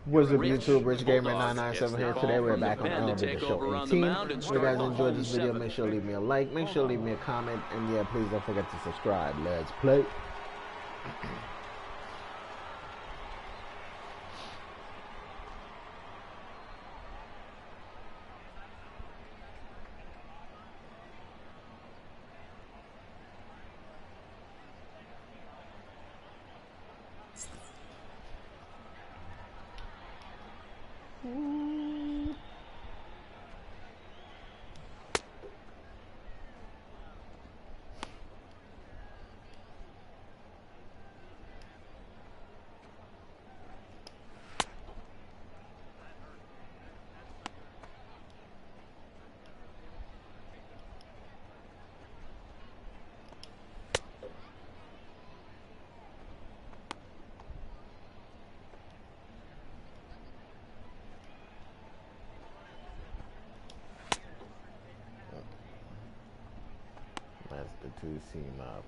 What's up, YouTube? Rich Gamer 997 here. Today we're back on Elevator Show 18. If you guys enjoyed this video, make sure to leave me a like, make sure to leave me a comment, and yeah, please don't forget to subscribe. Let's play. That's the two-seam up.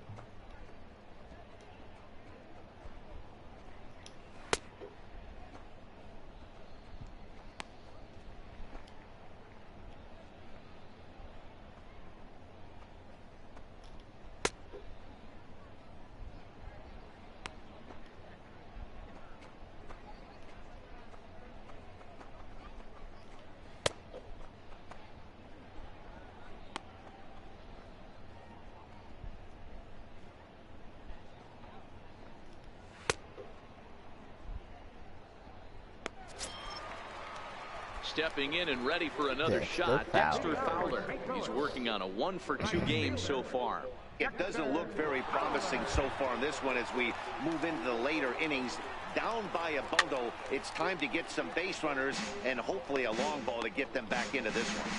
Stepping in and ready for another shot, Dexter Fowler. He's working on a 1-for-2 game so far. It doesn't look very promising so far in this one as we move into the later innings. Down by a bundle, it's time to get some base runners and hopefully a long ball to get them back into this one.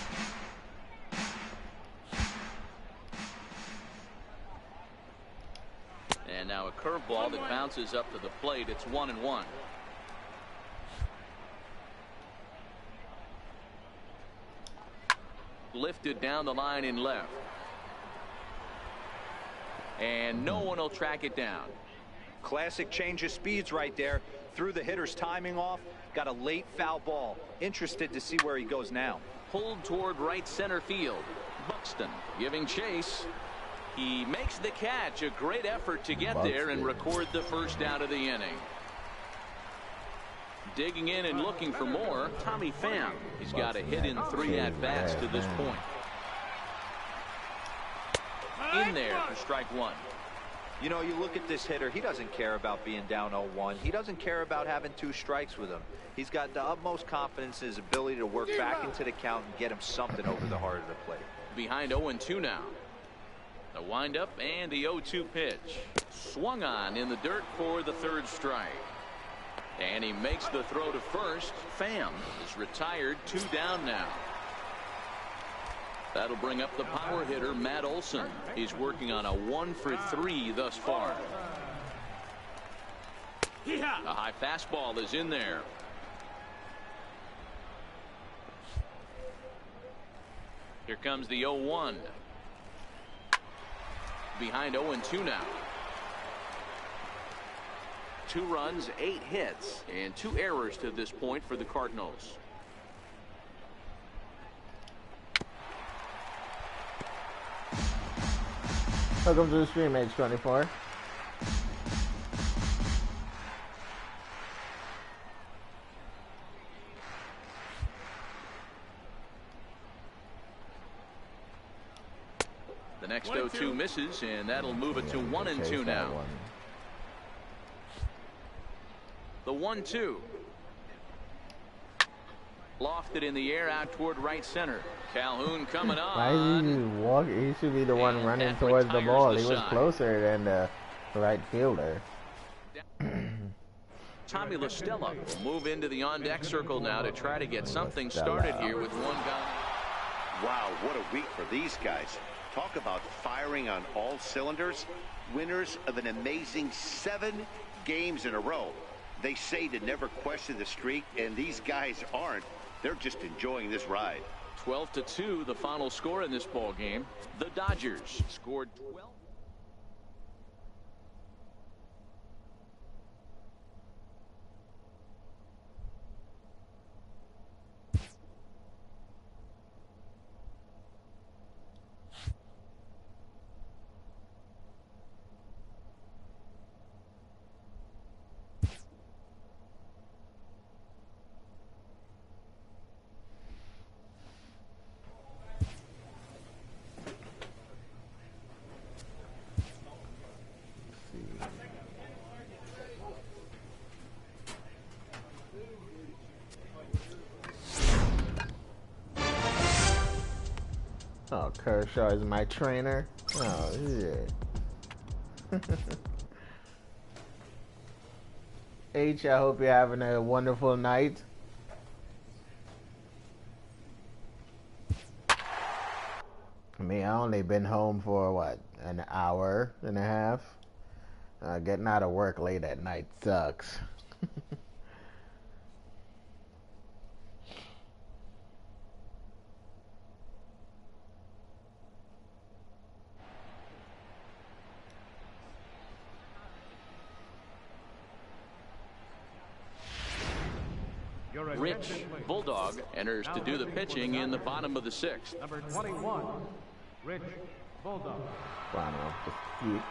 And now a curveball that bounces up to the plate. It's 1-1. Lifted down the line in left. And no one will track it down. Classic change of speeds right there. Threw the hitter's timing off. Got a late foul ball. Interested to see where he goes now. Pulled toward right center field. Buxton giving chase. He makes the catch. A great effort to get there and record the first out of the inning. Digging in and looking for more, Tommy Pham. He's got a hit in 3 at-bats to this point. In there for strike 1. You know, you look at this hitter, he doesn't care about being down 0-1. He doesn't care about having 2 strikes with him. He's got the utmost confidence in his ability to work back into the count and get him something over the heart of the plate. Behind 0-2 now. The windup and the 0-2 pitch. Swung on in the dirt for the 3rd strike. And he makes the throw to first. Pham is retired. 2 down now. That'll bring up the power hitter, Matt Olson. He's working on a 1-for-3 thus far. A high fastball is in there. Here comes the 0-1. Behind 0-2 now. 2 runs, 8 hits, and 2 errors to this point for the Cardinals. Welcome to the stream, H24. The next 0-2 misses, and that'll move it to 1-2 now. The 1-2. Lofted in the air out toward right center. Calhoun coming on. Why is he just walking? He should be the one running towards the ball. He was closer than the right fielder. Tommy La Stella will move into the on-deck circle now to try to get something started here with 1 guy. Wow, what a week for these guys. Talk about firing on all cylinders. Winners of an amazing 7 games in a row. They say to never question the streak, and these guys aren't. They're just enjoying this ride. 12-2, the final score in this ball game. The Dodgers scored 12. Oh, Kershaw is my trainer. Oh, yeah. H, I hope you're having a wonderful night. I mean, I only been home for, what, an hour and a half? Getting out of work late at night sucks. Rich Bulldog enters to do the pitching in the bottom of the 6th. Number 21, Rich Bulldog. Bottom of the 6th.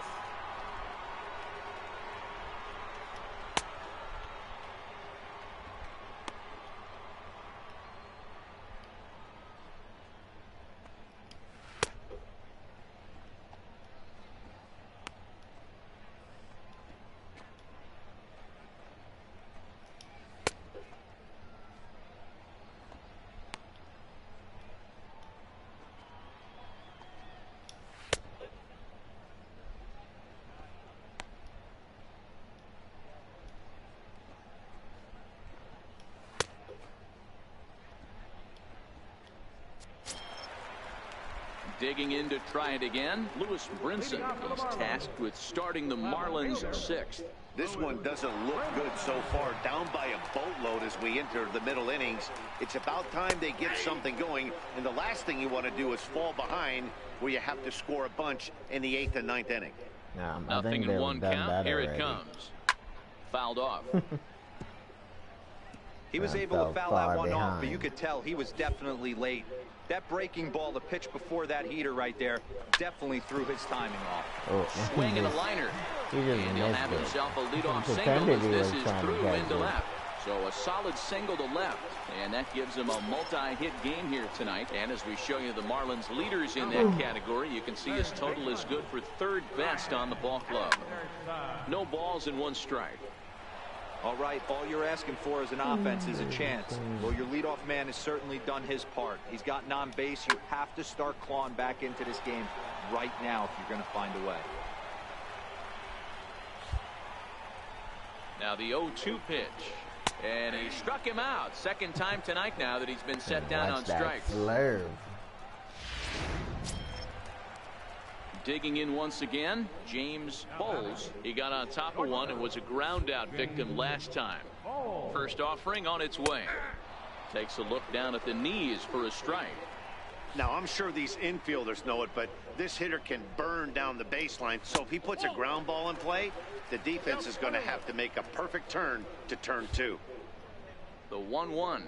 Digging in to try it again, Lewis Brinson is tasked with starting the Marlins 6th. This one doesn't look good so far. Down by a boatload as we enter the middle innings. It's about time they get something going, and the last thing you want to do is fall behind where you have to score a bunch in the 8th and 9th inning. Nothing in one count. Here it comes. Fouled off. He was able to foul that one off, but you could tell he was definitely late. That breaking ball, the pitch before that heater right there, definitely threw his timing off. Oh, swing and a liner. And he'll have himself a leadoff single as this is through into left. So a solid single to left, and that gives him a multi-hit game here tonight. And as we show you the Marlins leaders in that category, you can see his total is good for 3rd best on the ball club. No balls and 1 strike. All right, all you're asking for as an offense is a chance. Well, your leadoff man has certainly done his part. He's gotten on base. You have to start clawing back into this game right now if you're going to find a way. Now the 0-2 pitch. And he struck him out. 2nd time tonight now that he's been set down on strikes. Slurve. Digging in once again, James Bowles. He got on top of one and was a ground out victim last time. First offering on its way. Takes a look down at the knees for a strike. Now, I'm sure these infielders know it, but this hitter can burn down the baseline. So if he puts a ground ball in play, the defense is going to have to make a perfect turn to turn 2. The 1-1.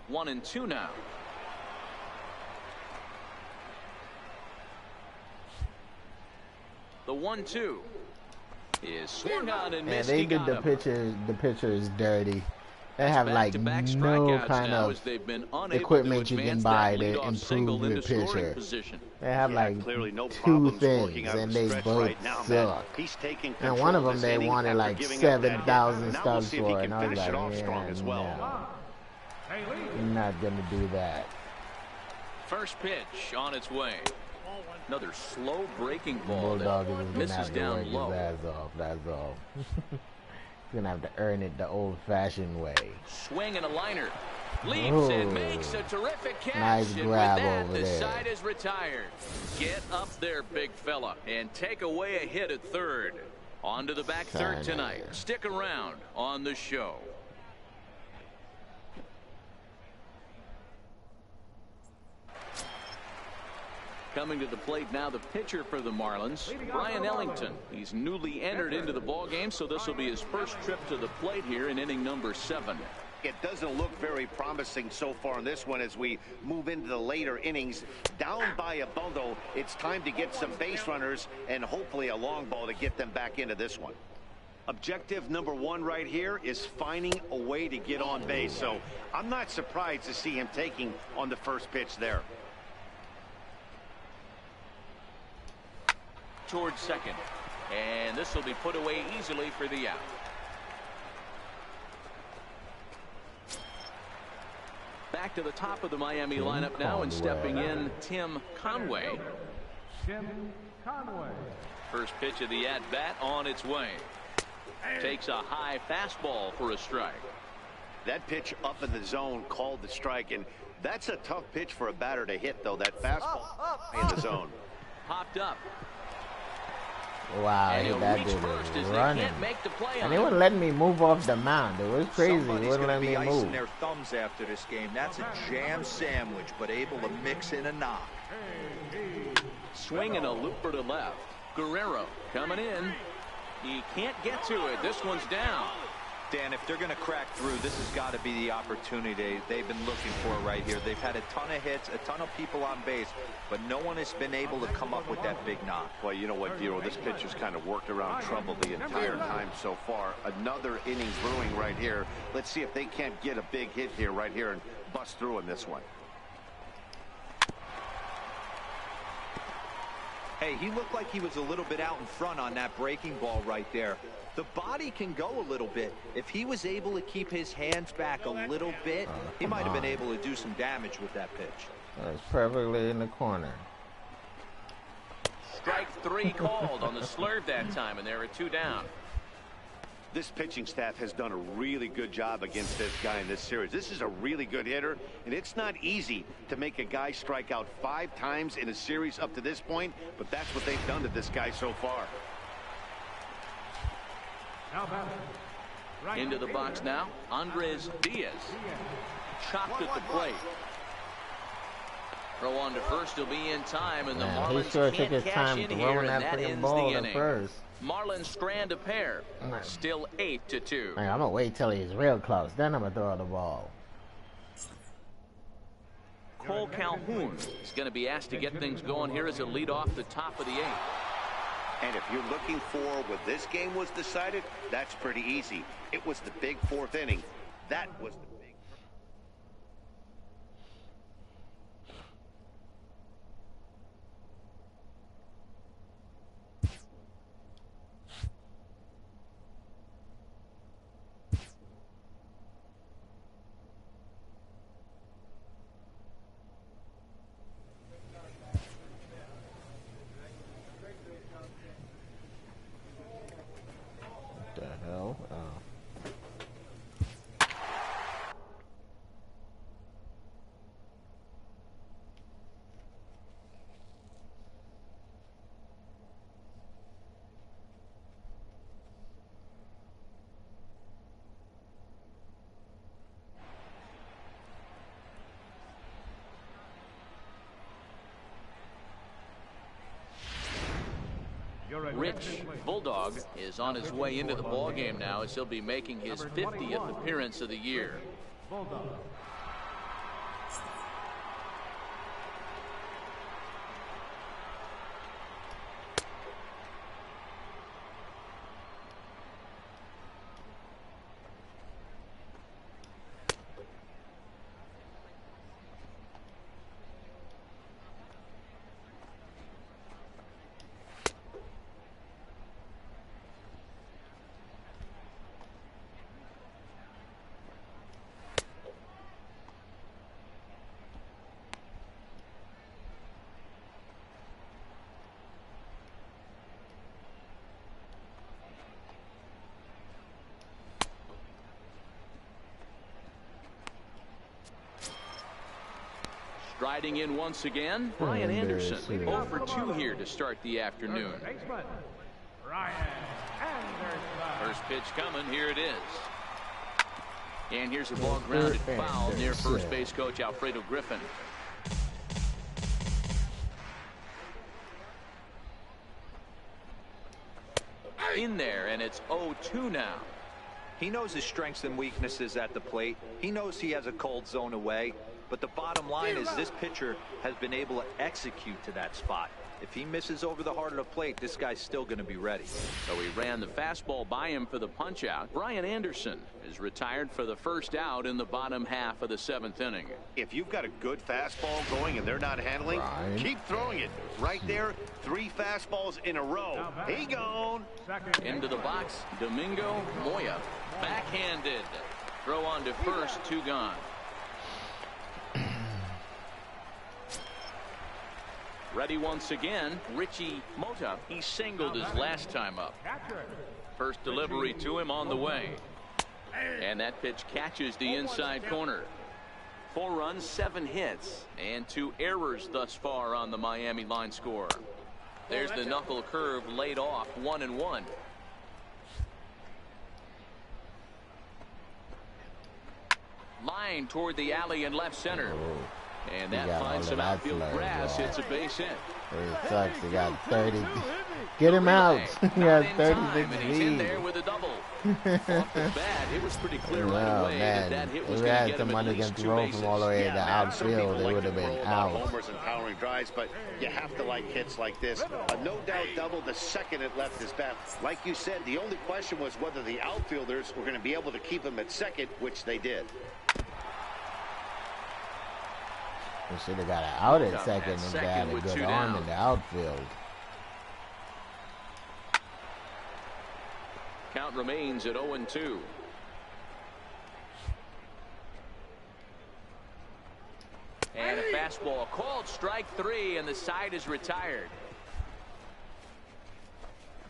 1-2 now. The 1-2 is swung on and missed. They did the pitchers dirty. They have like no kind of equipment you can buy to improve your pitcher. They have like 2 things and they both suck. And one of them they wanted like 7,000 stubs for, and I was like, yeah, no, I'm not gonna do that. First pitch on its way. Another slow breaking ball. Bulldog is gonna misses have to down work low. his ass off. That's all. He's gonna have to earn it the old-fashioned way. Swing and a liner. Leaps and makes a terrific catch. Nice and grab with that, over the there. side is retired. Get up there, big fella, and take away a hit at 3rd. On to the back 3rd tonight. Stick around on the show. Coming to the plate now, the pitcher for the Marlins, Brian Ellington. He's newly entered into the ballgame, so this will be his first trip to the plate here in inning number 7. It doesn't look very promising so far in this one as we move into the later innings. Down by a bundle, it's time to get some base runners and hopefully a long ball to get them back into this one. Objective number 1 right here is finding a way to get on base. So I'm not surprised to see him taking on the first pitch there. Towards second, and this will be put away easily for the out. Back to the top of the Miami lineup now, and stepping in, Tim Conway. Tim Conway. First pitch of the at-bat on its way. Takes a high fastball for a strike. That pitch up in the zone called the strike, and that's a tough pitch for a batter to hit, though, that fastball in the zone. Popped up. Wow, that dude was running. And they wouldn't let me move off the mound. It was crazy. They wouldn't let me move. Their thumbs after this game. That's a jam sandwich, but able to mix in a knock. Swinging a looper to left. Guerrero coming in. He can't get to it. This one's down. Dan, if they're going to crack through, this has got to be the opportunity they've been looking for right here. They've had a ton of hits, a ton of people on base, but no one has been able to come up with that big knock. Well, you know what, Vero, this pitcher's kind of worked around trouble the entire time so far. Another inning brewing right here. Let's see if they can't get a big hit here right here and bust through in this one. Hey, he looked like he was a little bit out in front on that breaking ball right there. The body can go a little bit. If he was able to keep his hands back a little bit, he might have been able to do some damage with that pitch. That's perfectly in the corner. Strike 3 called on the slurve that time, and there are 2 down. This pitching staff has done a really good job against this guy in this series. This is a really good hitter, and it's not easy to make a guy strike out 5 times in a series up to this point, but that's what they've done to this guy so far. Into the box now, Andres Diaz. Chopped at the plate. Throw on to first, he'll be in time, and the Marlins can't cash in here, and that ends the inning. Marlins strand a pair. Still 8-2. Man, I'm gonna wait till he's real close, then I'm gonna throw the ball. Cole Calhoun is going to be asked to get things going here as a lead off the top of the 8th. And if you're looking for what this game was decided, that's pretty easy. It was the big 4th inning. That was the big. Rich Bulldog is on his way into the ballgame now as he'll be making his 50th appearance of the year. Bulldog. Striding in once again, Brian Anderson. 0 for 2 here to start the afternoon. First pitch coming. Here it is. And here's a ball grounded foul near first base coach Alfredo Griffin. In there, and it's 0-2 now. He knows his strengths and weaknesses at the plate. He knows he has a cold zone away. But the bottom line is this pitcher has been able to execute to that spot. If he misses over the heart of the plate, this guy's still going to be ready. So he ran the fastball by him for the punch out. Brian Anderson is retired for the first out in the bottom half of the 7th inning. If you've got a good fastball going and they're not handling, keep throwing it. Right there, 3 fastballs in a row. He gone. Into the box, Domingo Moya. Backhanded. Throw on to first, 2 gone. Ready once again, Richie Mota. He singled his last time up. First delivery to him on the way. And that pitch catches the inside corner. 4 runs, 7 hits, and 2 errors thus far on the Miami line score. There's the knuckle curve laid off, 1-1. Line toward the alley in left center. And that finds some outfield grass. It's a base hit. It sucks. He got 30. Get him out. He got 36 and he's in there with a double. Off the bat, it was pretty clear right away that hit was going to get him at least 2 bases. From all the way to outfield, they would have been out. Homers and powering drives, but you have to like hits like this. A no-doubt double the second it left his bat. Like you said, the only question was whether the outfielders were going to be able to keep him at second, which they did. We should have got an out at second and got a good arm in the outfield. Count remains at 0-2. And a fastball called strike 3, and the side is retired.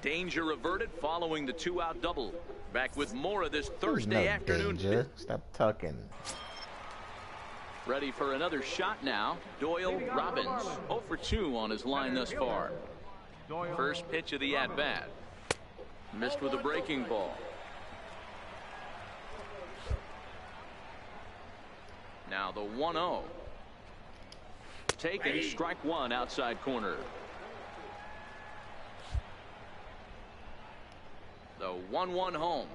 Danger averted following the 2-out double. Back with more of this Thursday afternoon. Danger. Stop tucking. Ready for another shot now. Doyle Robbins, 0 for 2 on his line thus far. First pitch of the at-bat. Missed with a breaking ball. Now the 1-0. Taken, strike 1 outside corner. The 1-1 home.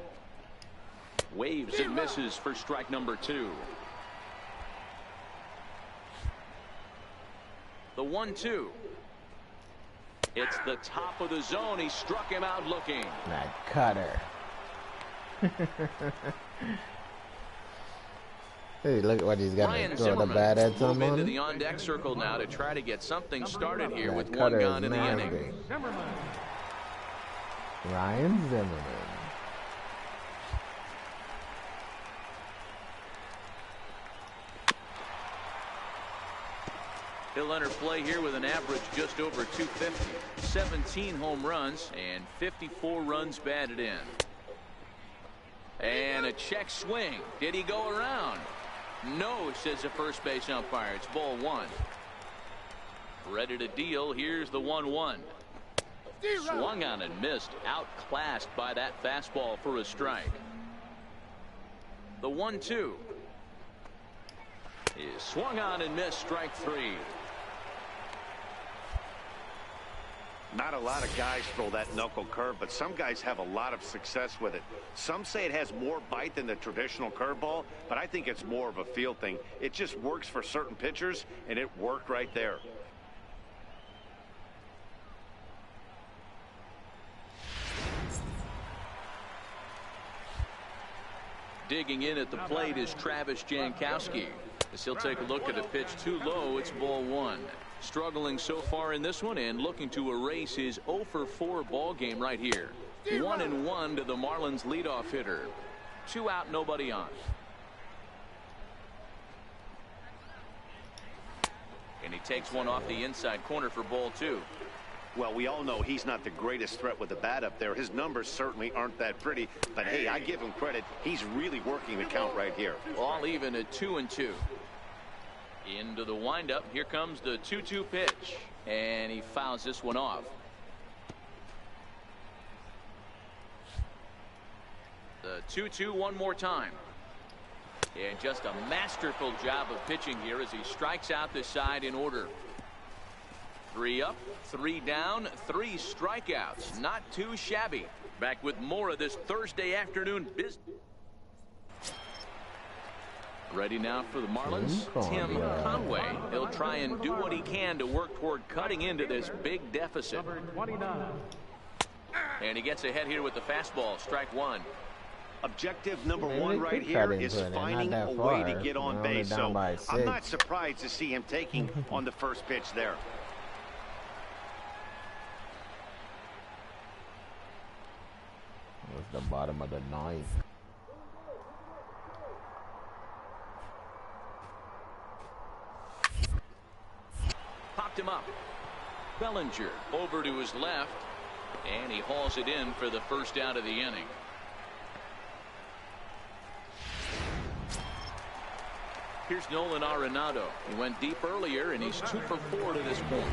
Waves and misses for strike number 2. The 1-2. It's the top of the zone. He struck him out looking. That cutter. Hey, look at what he's got to throw the bat at someone. Move into the on-deck circle now to try to get something started here with 1 gone in the inning. Ryan Zimmerman. He'll enter play here with an average just over 250. 17 home runs and 54 runs batted in. And a check swing. Did he go around? No, says the first base umpire. It's ball 1. Ready to deal. Here's the 1-1. Swung on and missed. Outclassed by that fastball for a strike. The 1-2 is swung on and missed. Strike 3. Not a lot of guys throw that knuckle curve, but some guys have a lot of success with it. Some say it has more bite than the traditional curveball, but I think it's more of a feel thing. It just works for certain pitchers, and it worked right there. Digging in at the plate is Travis Jankowski. As he'll take a look at a pitch too low, it's ball 1. Struggling so far in this one and looking to erase his 0 for 4 ball game right here. 1-1 to the Marlins leadoff hitter. 2 out, nobody on. And he takes one off the inside corner for ball 2. Well, we all know he's not the greatest threat with the bat up there. His numbers certainly aren't that pretty, but hey, I give him credit. He's really working the count right here. All even at 2-2. Into the windup. Here comes the 2-2 pitch, and he fouls this one off. The 2-2 one more time. And just a masterful job of pitching here as he strikes out the side in order. 3 up, 3 down, 3 strikeouts. Not too shabby. Back with more of this Thursday afternoon business. Ready now for the Marlins, Tim Conway. He'll try and do what he can to work toward cutting into this big deficit. And he gets ahead here with the fastball. Strike 1. Objective number 1 right here is finding a way to get on base. So I'm not surprised to see him taking on the first pitch there. It was the bottom of the 9th. Popped him up. Bellinger over to his left, and he hauls it in for the first out of the inning. Here's Nolan Arenado. He went deep earlier, and he's 2 for 4 to this point.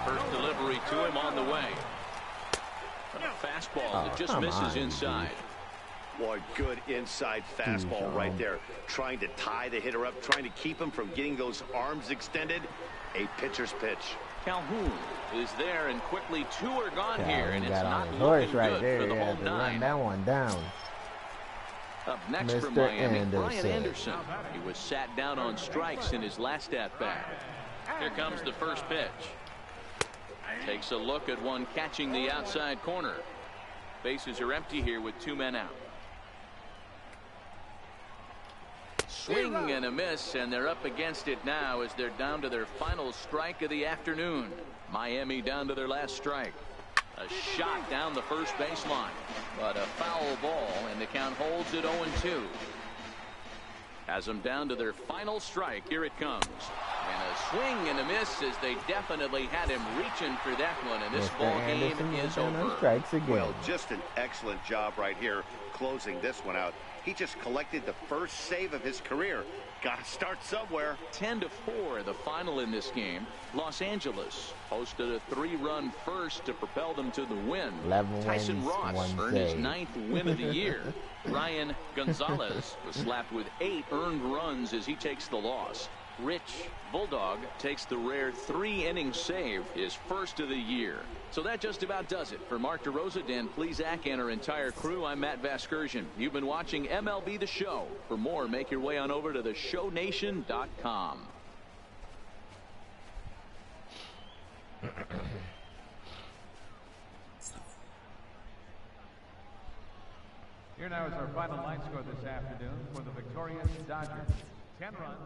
First delivery to him on the way. A fastball that just misses inside. Boy, good inside fastball right there. Trying to tie the hitter up, trying to keep him from getting those arms extended. A pitcher's pitch. Calhoun is there, and quickly 2 are gone here, and it's not looking good right there. for the whole 9. Run that one down. Up next from Miami, Brian Anderson. He was sat down on strikes in his last at-bat. Here comes the first pitch. Takes a look at one catching the outside corner. Bases are empty here with 2 men out. Swing and a miss, and they're up against it now as they're down to their final strike of the afternoon. Miami down to their last strike. A shot down the first baseline, but a foul ball, and the count holds at 0-2. Has them down to their final strike. Here it comes. And a swing and a miss as they definitely had him reaching for that one, and this ball game is over. Strikes again. Well, just an excellent job right here closing this one out. He just collected the first save of his career. Got to start somewhere. 10-4 the final in this game. Los Angeles posted a 3-run first to propel them to the win. Tyson Ross earned his 9th win of the year. Ryan Gonzalez was slapped with 8 earned runs as he takes the loss. Rich Bulldog takes the rare 3-inning save, his first of the year. So that just about does it. For Mark DeRosa, Dan Plesac, and our entire crew, I'm Matt Vasgersian. You've been watching MLB The Show. For more, make your way on over to theshownation.com. Here now is our final line score this afternoon for the victorious Dodgers. 10 runs.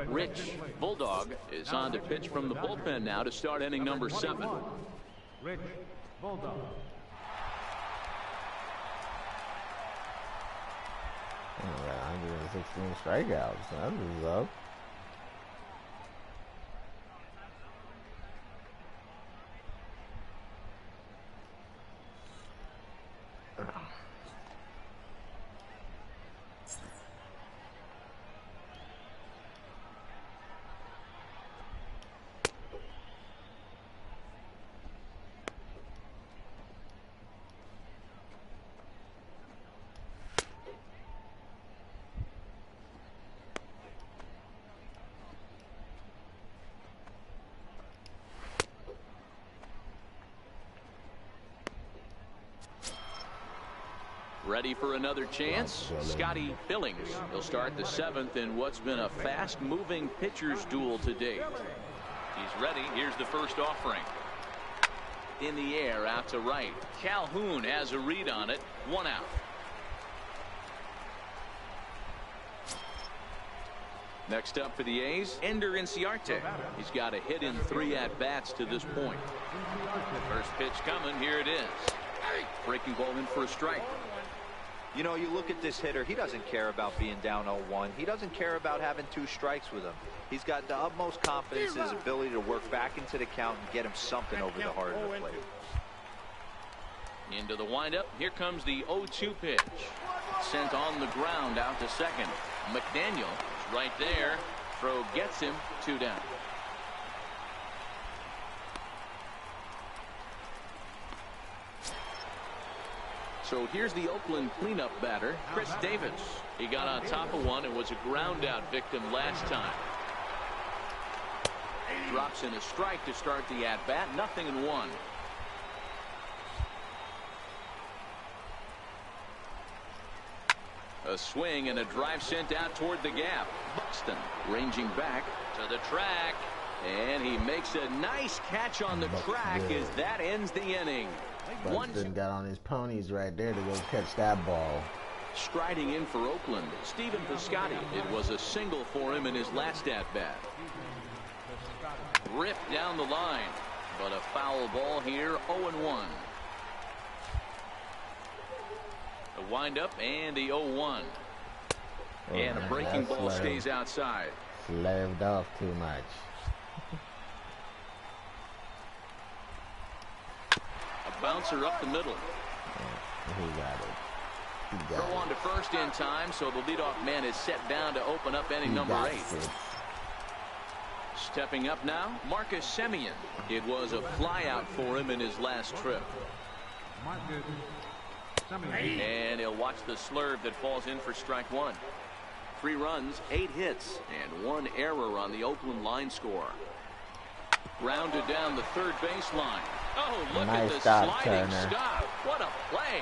Rich Bulldog is on to pitch from the bullpen now to start inning number 7. Rich Bulldog. Oh, 116 strikeouts. That was up. Ready for another chance? Scotty Billings. He'll start the 7th in what's been a fast-moving pitcher's duel to date. He's ready. Here's the first offering. In the air, out to right. Calhoun has a read on it. 1 out. Next up for the A's, Ender Inciarte. He's got a hit in 3 at-bats to this point. First pitch coming. Here it is. Breaking ball in for a strike. You know, you look at this hitter, he doesn't care about being down 0-1. He doesn't care about having 2 strikes with him. He's got the utmost confidence in his ability to work back into the count and get him something over the heart of the plate. Into the windup. Here comes the 0-2 pitch. Sent on the ground out to second. McDaniel is right there. Throw gets him. 2 down. So here's the Oakland cleanup batter, Chris Davis. He got on top of one and was a ground out victim last time. Drops in a strike to start the at-bat. 0-1. A swing and a drive sent out toward the gap. Buxton ranging back to the track. And he makes a nice catch on the track as that ends the inning. Buxton got on his ponies right there to go catch that ball. Striding in for Oakland, Stephen Piscotty. It was a single for him in his last at-bat. Ripped down the line, but a foul ball here, 0-1. The windup and the 0-1. And a breaking ball stays outside. Slaved off too much. A bouncer up the middle. He got it. Throw on to first in time, so the leadoff man is set down to open up inning number 8. Stepping up now, Marcus Semien. It was a flyout for him in his last trip. And he'll watch the slurve that falls in for strike 1. 3 runs, 8 hits, and 1 error on the Oakland line score. Rounded down the third baseline. Oh, look at the sliding stop. What a play.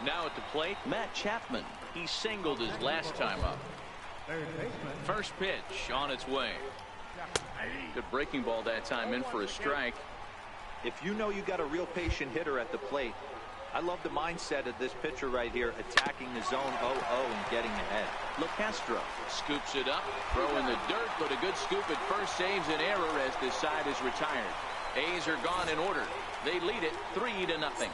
Now at the plate, Matt Chapman. He singled his last time up. First pitch on its way. Good breaking ball that time in for a strike. If you know you got a real patient hitter at the plate, I love the mindset of this pitcher right here, attacking the zone 0-0 and getting ahead. LeCastro scoops it up, throw in the dirt, but a good scoop at first saves an error as this side is retired. A's are gone in order. They lead it 3-0.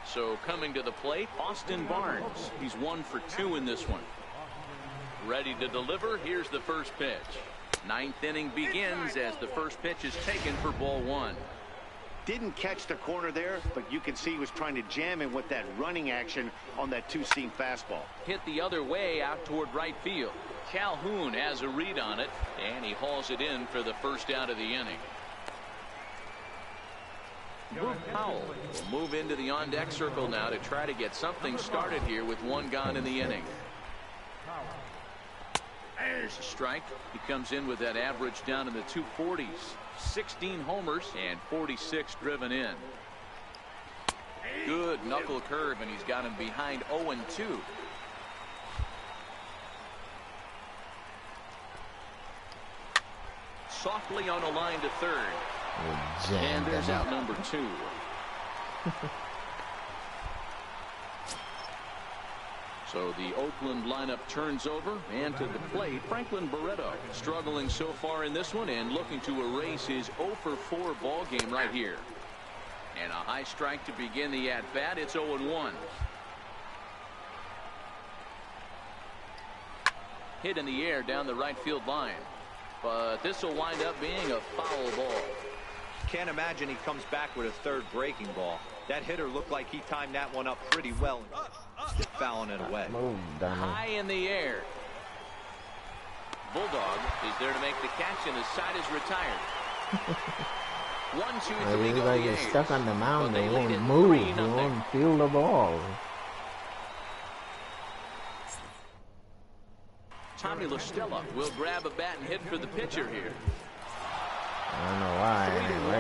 So coming to the plate, Austin Barnes. He's 1 for 2 in this one. Ready to deliver. Here's the first pitch. 9th inning begins as the first pitch is taken for ball 1. Didn't catch the corner there, but you can see he was trying to jam him with that running action on that 2-seam fastball. Hit the other way out toward right field. Calhoun has a read on it, and he hauls it in for the first out of the inning. Boog Powell will move into the on-deck circle now to try to get something started here with 1 gone in the inning. There's a strike. He comes in with that average down in the 240s. 16 homers and 46 driven in. Good knuckle curve, and he's got him behind 0-2. Softly on a line to third. And there's out number 2. So the Oakland lineup turns over, and to the plate, Franklin Barreto, struggling so far in this one and looking to erase his 0-for-4 ball game right here. And a high strike to begin the at-bat. It's 0-1. Hit in the air down the right field line. But this will wind up being a foul ball. Can't imagine he comes back with a third breaking ball. That hitter looked like he timed that one up pretty well. Just fouling it away. High in the air. Bulldog is there to make the catch, and his side is retired. 1, 2, 3 go. Like he's stuck on the mound. They won't move. They won't feel the ball. Tommy La Stella will grab a bat and hit for the pitcher here. I don't know why.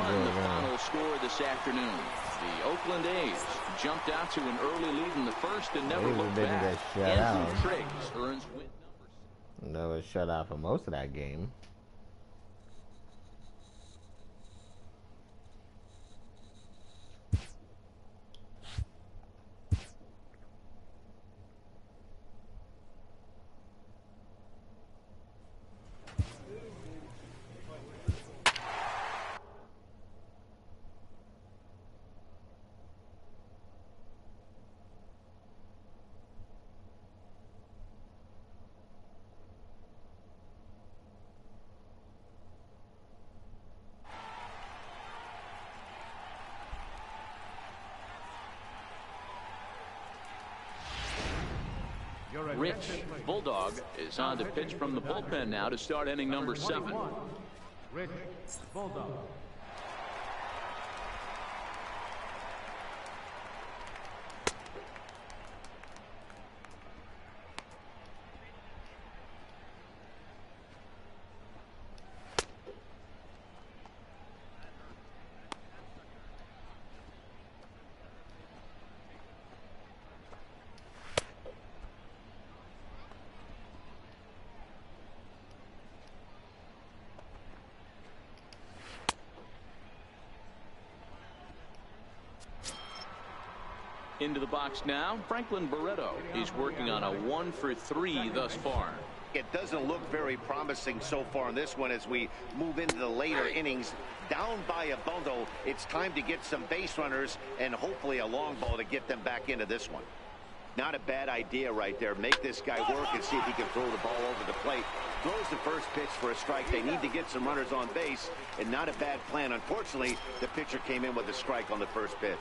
3-1 the final score this afternoon. The Oakland A's jumped out to an early lead in the first and never looked back. Andrew Triggs earns win numbers. That was shut out for most of that game. Rich Bulldog is on the pitch from the bullpen now to start inning number 7. Rich Bulldog. Into the box now, Franklin Barreto. He's working on a 1-for-3 thus far. It doesn't look very promising so far in this one as we move into the later innings. Down by a bundle, it's time to get some base runners and hopefully a long ball to get them back into this one. Not a bad idea right there. Make this guy work and see if he can throw the ball over the plate. Throws the first pitch for a strike. They need to get some runners on base, and not a bad plan. Unfortunately, the pitcher came in with a strike on the first pitch.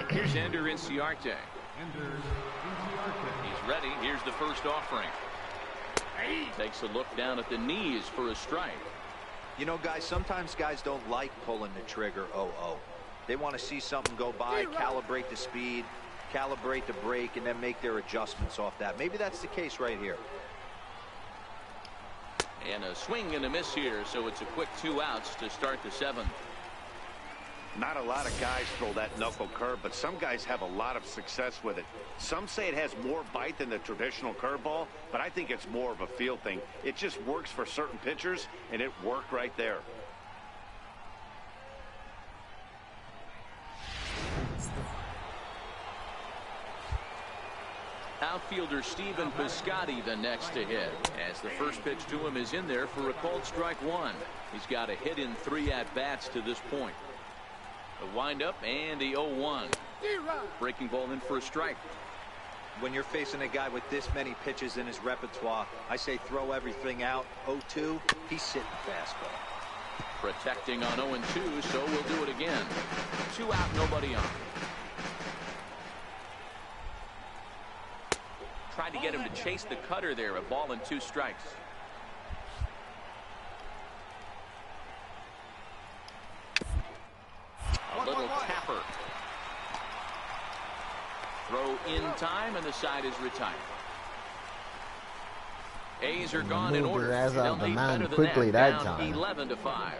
Here's Ender Inciarte. He's ready. Here's the first offering. Takes a look down at the knees for a strike. You know, guys, sometimes guys don't like pulling the trigger 0-0. They want to see something go by, calibrate the speed, calibrate the break, and then make their adjustments off that. Maybe that's the case right here. And a swing and a miss here, so it's a quick 2 outs to start the 7th. Not a lot of guys throw that knuckle curve, but some guys have a lot of success with it. Some say it has more bite than the traditional curveball, but I think it's more of a feel thing. It just works for certain pitchers, and it worked right there. Outfielder Stephen Piscotty the next to hit, as the first pitch to him is in there for a called strike 1. He's got a hit in 3 at-bats to this point. The windup and the 0-1. Breaking ball in for a strike. When you're facing a guy with this many pitches in his repertoire, I say throw everything out. 0-2, he's sitting fastball. Protecting on 0-2, so we'll do it again. 2 out, nobody on. Tried to get him to chase the cutter there. A ball and 2 strikes. A little tapper. Throw in time, and the side is retired. A's are gone in order. They'll need better than quickly that down time. 11-5.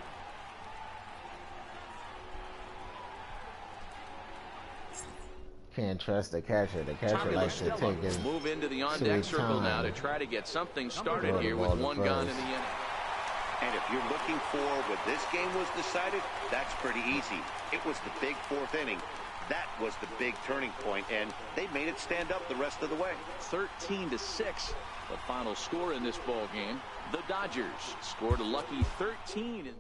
Can't trust the catcher. The catcher likes to take his move into the on-deck circle now to try to get something started here with 1 gun in the inning. And if you're looking for what this game was decided, that's pretty easy. It was the big 4th inning. That was the big turning point, and they made it stand up the rest of the way. 13-6, the final score in this ball game. The Dodgers scored a lucky 13 in this one.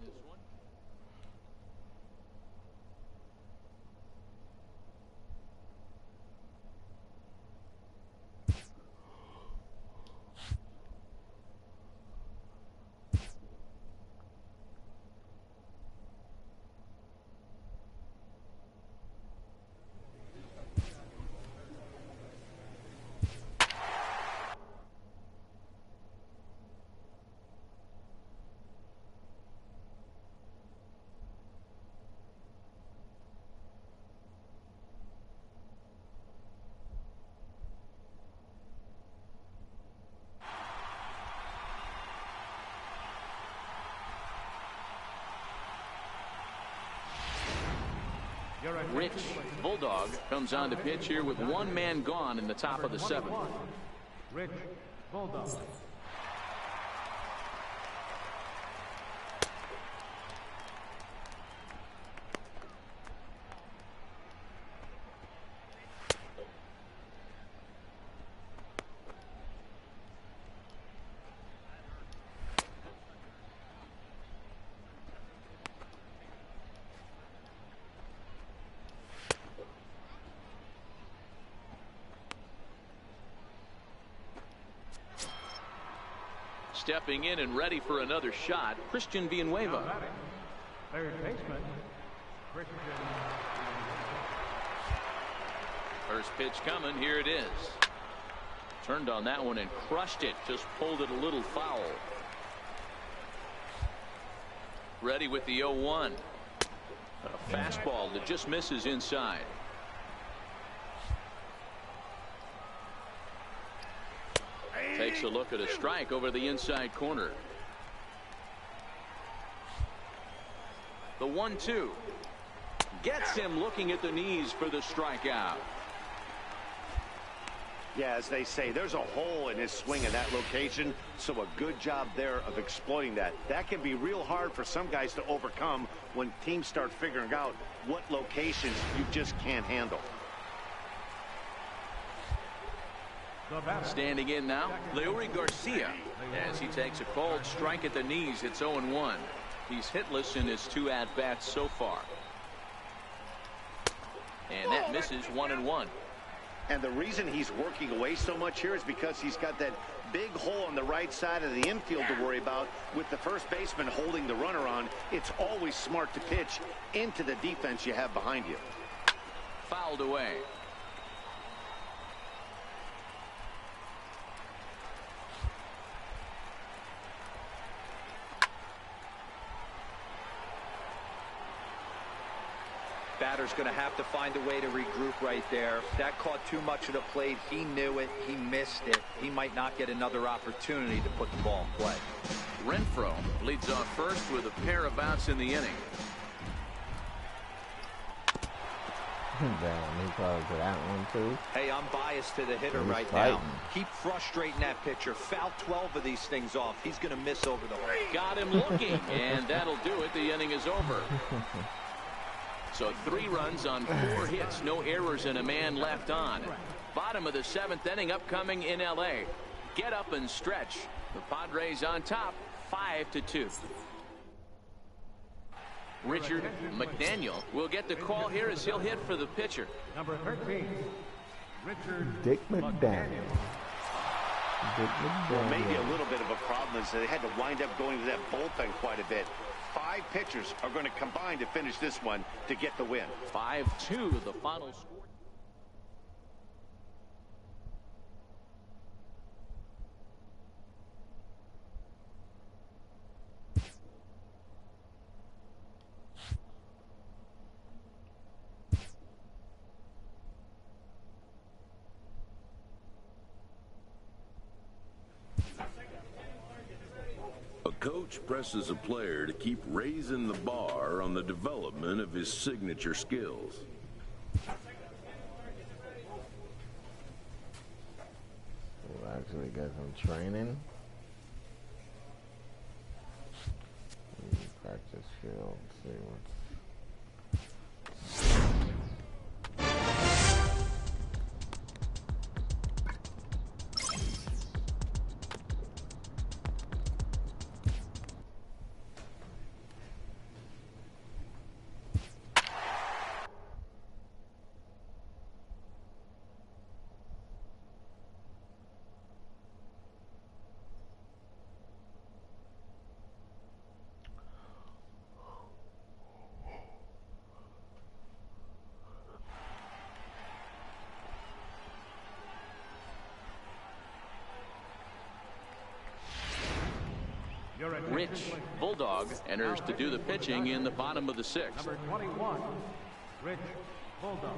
Rich Bulldog comes on to pitch here with 1 man gone in the top of the 7th. Rich Bulldog. Stepping in and ready for another shot, Christian Villanueva. Third baseman, Christian. First pitch coming. Here it is. Turned on that one and crushed it. Just pulled it a little foul. Ready with the 0-1. A fastball that just misses inside. Takes a look at a strike over the inside corner. The 1-2 gets him looking at the knees for the strikeout. Yeah, as they say, there's a hole in his swing in that location, so a good job there of exploiting that. That can be real hard for some guys to overcome when teams start figuring out what locations you just can't handle. Standing in now, Leury Garcia, as he takes a cold strike at the knees. It's 0-1. He's hitless in his 2 at-bats so far. And that misses 1-1. And the reason he's working away so much here is because he's got that big hole on the right side of the infield to worry about. With the first baseman holding the runner on, it's always smart to pitch into the defense you have behind you. Fouled away. Batter's going to have to find a way to regroup right there. That caught too much of the plate. He knew it. He missed it. He might not get another opportunity to put the ball in play. Renfroe leads off first with a pair of outs in the inning. Damn, he called for that one too. Hey, I'm biased to the hitter right now. Keep frustrating that pitcher. Foul 12 of these things off. He's going to miss over the hole. Got him looking, and that'll do it. The inning is over. So 3 runs on 4 hits, no errors, and a man left on. Bottom of the 7th inning upcoming in L.A. Get up and stretch. The Padres on top, 5-2. Richard McDaniel will get the call here as he'll hit for the pitcher. Number 13, Richard Dick McDaniel. Well, maybe a little bit of a problem is they had to wind up going to that bullpen quite a bit. 5 pitchers are going to combine to finish this one to get the win. 5-2 the final score. Coach presses a player to keep raising the bar on the development of his signature skills. We'll actually get some training. Practice field, see what's... Rich Bulldog enters to do the pitching in the bottom of the 6th. Number 21, Rich Bulldog.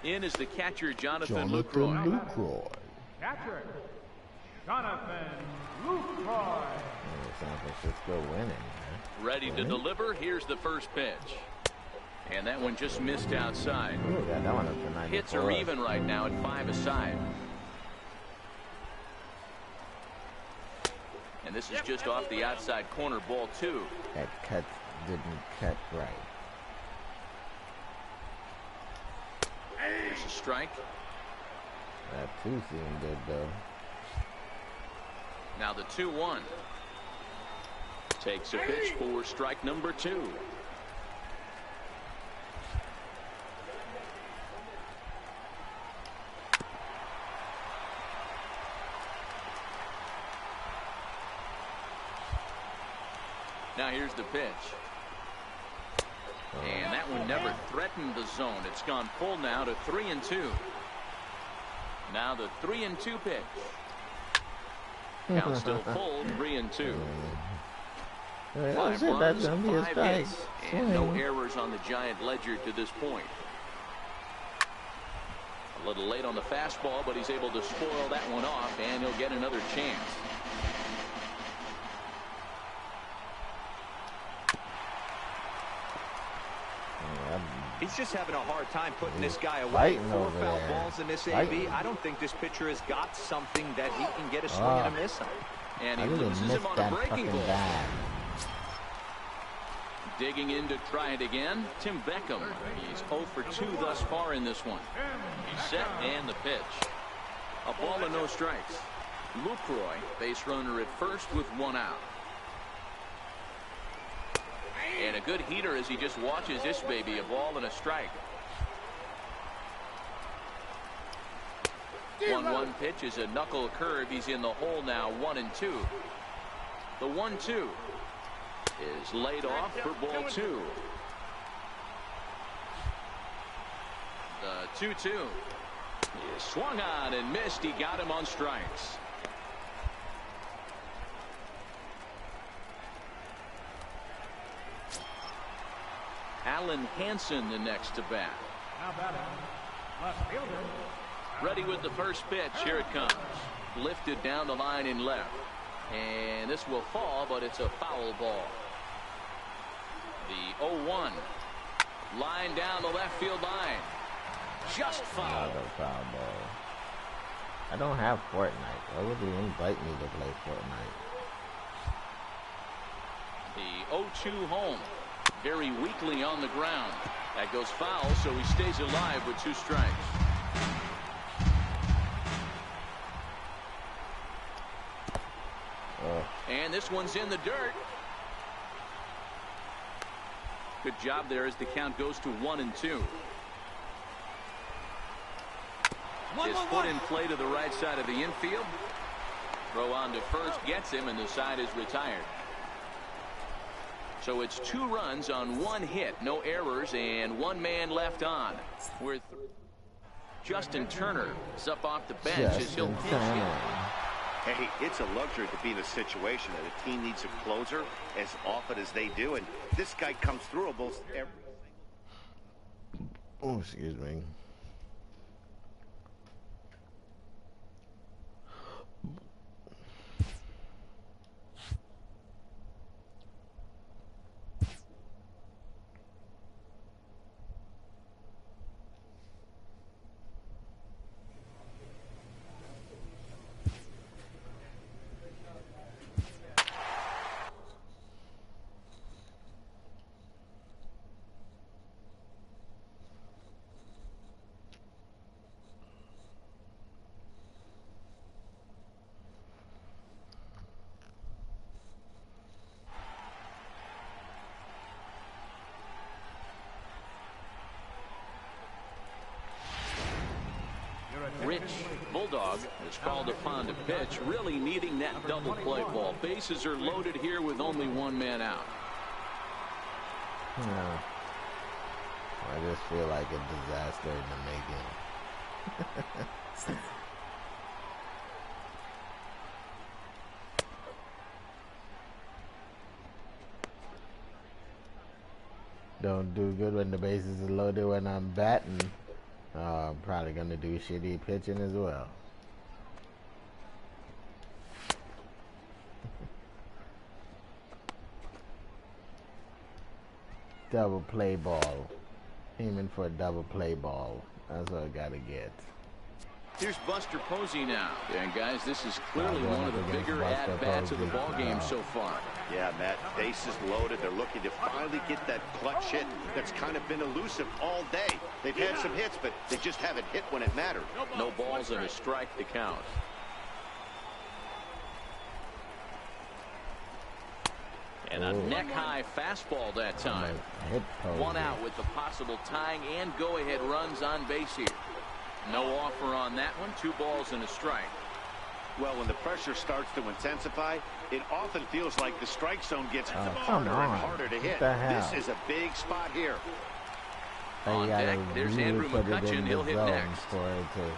In is the catcher, Jonathan Lucroy. Catcher, Jonathan Lucroy. San Francisco winning, man. Ready to deliver. Here's the first pitch. And that one just missed outside. Ooh, got that one up to 94. Hits are even right now at 5 aside. And this is just off the outside corner, ball 2. That cut didn't cut right. There's a strike. That 2 seemed good, though. Now the 2-1. Takes a pitch for strike number 2. Now here's the pitch. And that one never threatened the zone. It's gone full now to 3-2. Now the 3-2 pitch. Count still full, 3-2. 5 runs, 5 hits, and no errors on the Giant ledger to this point. A little late on the fastball, but he's able to spoil that one off, and he'll get another chance. He's just having a hard time putting this guy away. 4 foul balls in this AB. I don't think this pitcher has got something that he can get a swing and a miss on. And he loses him on a breaking ball. Digging in to try it again, Tim Beckham. He's 0 for 2 thus far in this one. He's set and the pitch. A ball and no strikes. Lucroy, base runner at first with 1 out. And a good heater as he just watches this baby, a ball and a strike. 1-1 pitch is a knuckle curve. He's in the hole now, 1-2. The 1-2 is laid off for ball 2. The 2-2 is swung on and missed. He got him on strikes. Alan Hansen the next to bat. Ready with the first pitch. Here it comes. Lifted down the line in left. And this will fall, but it's a foul ball. The 0-1. Line down the left field line. Just foul. Another foul ball. I don't have Fortnite. Why would you invite me to play Fortnite? The 0-2 home. Very weakly on the ground. That goes foul, so he stays alive with 2 strikes. And this one's in the dirt. Good job there as the count goes to 1-2. His foot in play to the right side of the infield. Throw on to first gets him, and the side is retired. So it's 2 runs on 1 hit, no errors, and 1 man left on. With Justin Turner is up off the bench as he'll pitch in. Hey, it's a luxury to be in a situation that a team needs a closer as often as they do, and this guy comes through almost every. Oh, excuse me. Rich Bulldog is called upon to pitch, really needing that double play ball. Bases are loaded here with only 1 man out. Yeah. I just feel like a disaster in the making. Don't do good when the bases are loaded when I'm batting. I'm probably going to do shitty pitching as well. Double play ball. Aiming for a double play ball. That's what I got to get. Here's Buster Posey now. And guys, this is clearly one of the bigger at-bats of the ball game so far. Yeah, Matt, bases loaded. They're looking to finally get that clutch hit that's kind of been elusive all day. They've had some hits, but they just haven't hit when it mattered. No balls and a strike to count. And a neck-high fastball that time. 1 out with the possible tying and go-ahead runs on base here. No offer on that one. 2 balls and a strike. Well, when the pressure starts to intensify, it often feels like the strike zone gets harder and harder to hit. This is a big spot here. On deck, there's Andrew McCutchen. He'll hit next. For it to...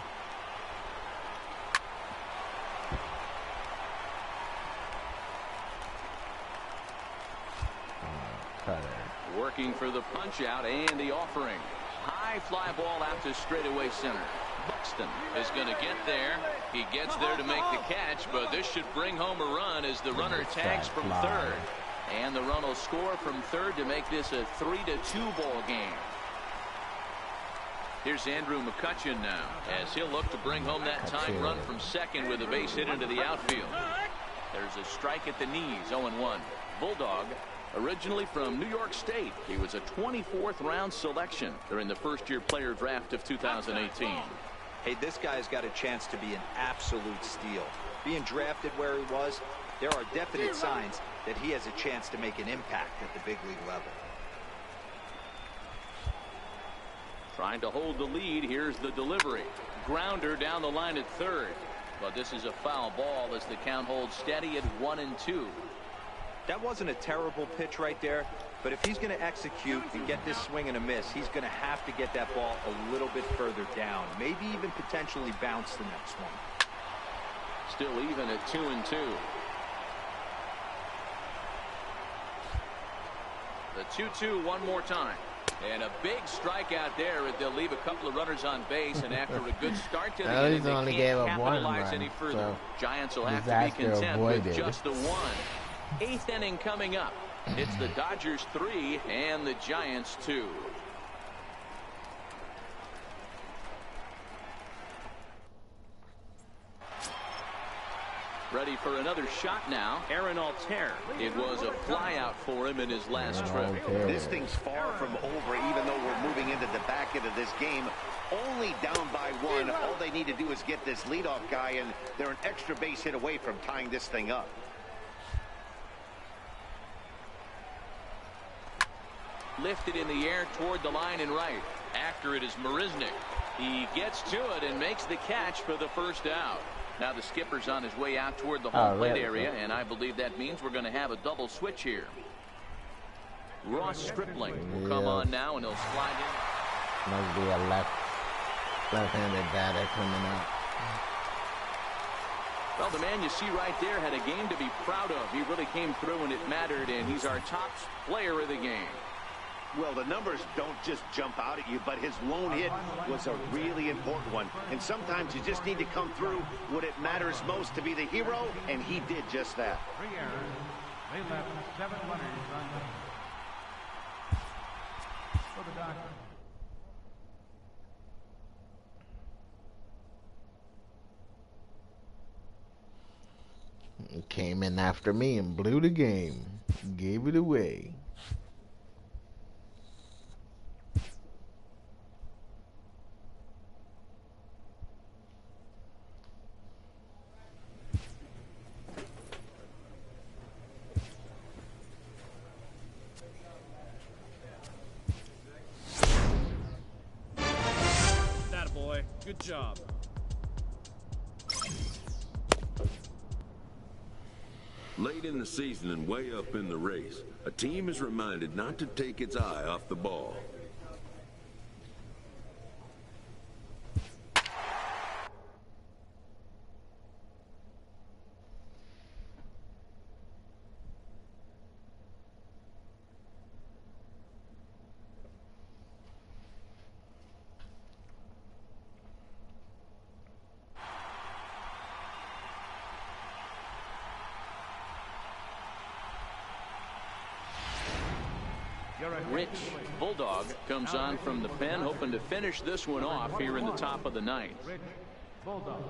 Working for the punch out and the offering. High fly ball out to straightaway center. Buxton is going to get there. He gets there to make the catch, but this should bring home a run as the runner tags from third. And the run will score from third to make this a 3-2 ball game. Here's Andrew McCutchen now as he'll look to bring home that tying run from second with a base hit into the outfield. There's a strike at the knees. 0-1. Bulldog, originally from New York State, he was a 24th round selection during the first-year player draft of 2018. Hey, this guy's got a chance to be an absolute steal. Being drafted where he was, there are definite signs that he has a chance to make an impact at the big league level. Trying to hold the lead. Here's the delivery. Grounder down the line at third. But this is a foul ball as the count holds steady at 1-2. That wasn't a terrible pitch right there, but if he's going to execute and get this swing and a miss, he's going to have to get that ball a little bit further down, maybe even potentially bounce the next one. Still even at 2-2. The 2-2 one more time. And a big strikeout there. They'll leave a couple of runners on base, and after a good start to the inning, they only can't gave up one capitalize run, any further. so Giants will have to be content with just the one. 8th inning coming up. It's the Dodgers 3 and the Giants 2. Ready for another shot now. Aaron Altair. It was a flyout for him in his last trip. This thing's far from over, even though we're moving into the back end of this game. Only down by one. All they need to do is get this leadoff guy, and they're an extra base hit away from tying this thing up. Lifted in the air toward the line and right. After it is Marisnick. He gets to it and makes the catch for the first out. Now the skipper's on his way out toward the home plate area, and I believe that means we're going to have a double switch here. Ross Stripling will come on now, and he'll slide in. Must be a left-handed batter coming up. Well, the man you see right there had a game to be proud of. He really came through when it mattered, and he's our top player of the game. Well, the numbers don't just jump out at you, but his lone hit was a really important one. And sometimes you just need to come through when it matters most to be the hero, and he did just that. 3 errors. They left 7 runners on base. For the Dodgers. Came in after me and blew the game. Gave it away. Attaboy. Good job. Late in the season and way up in the race, a team is reminded not to take its eye off the ball. Rich Bulldog comes on from the pen, hoping to finish this one off here in the top of the 9th. Rich Bulldog.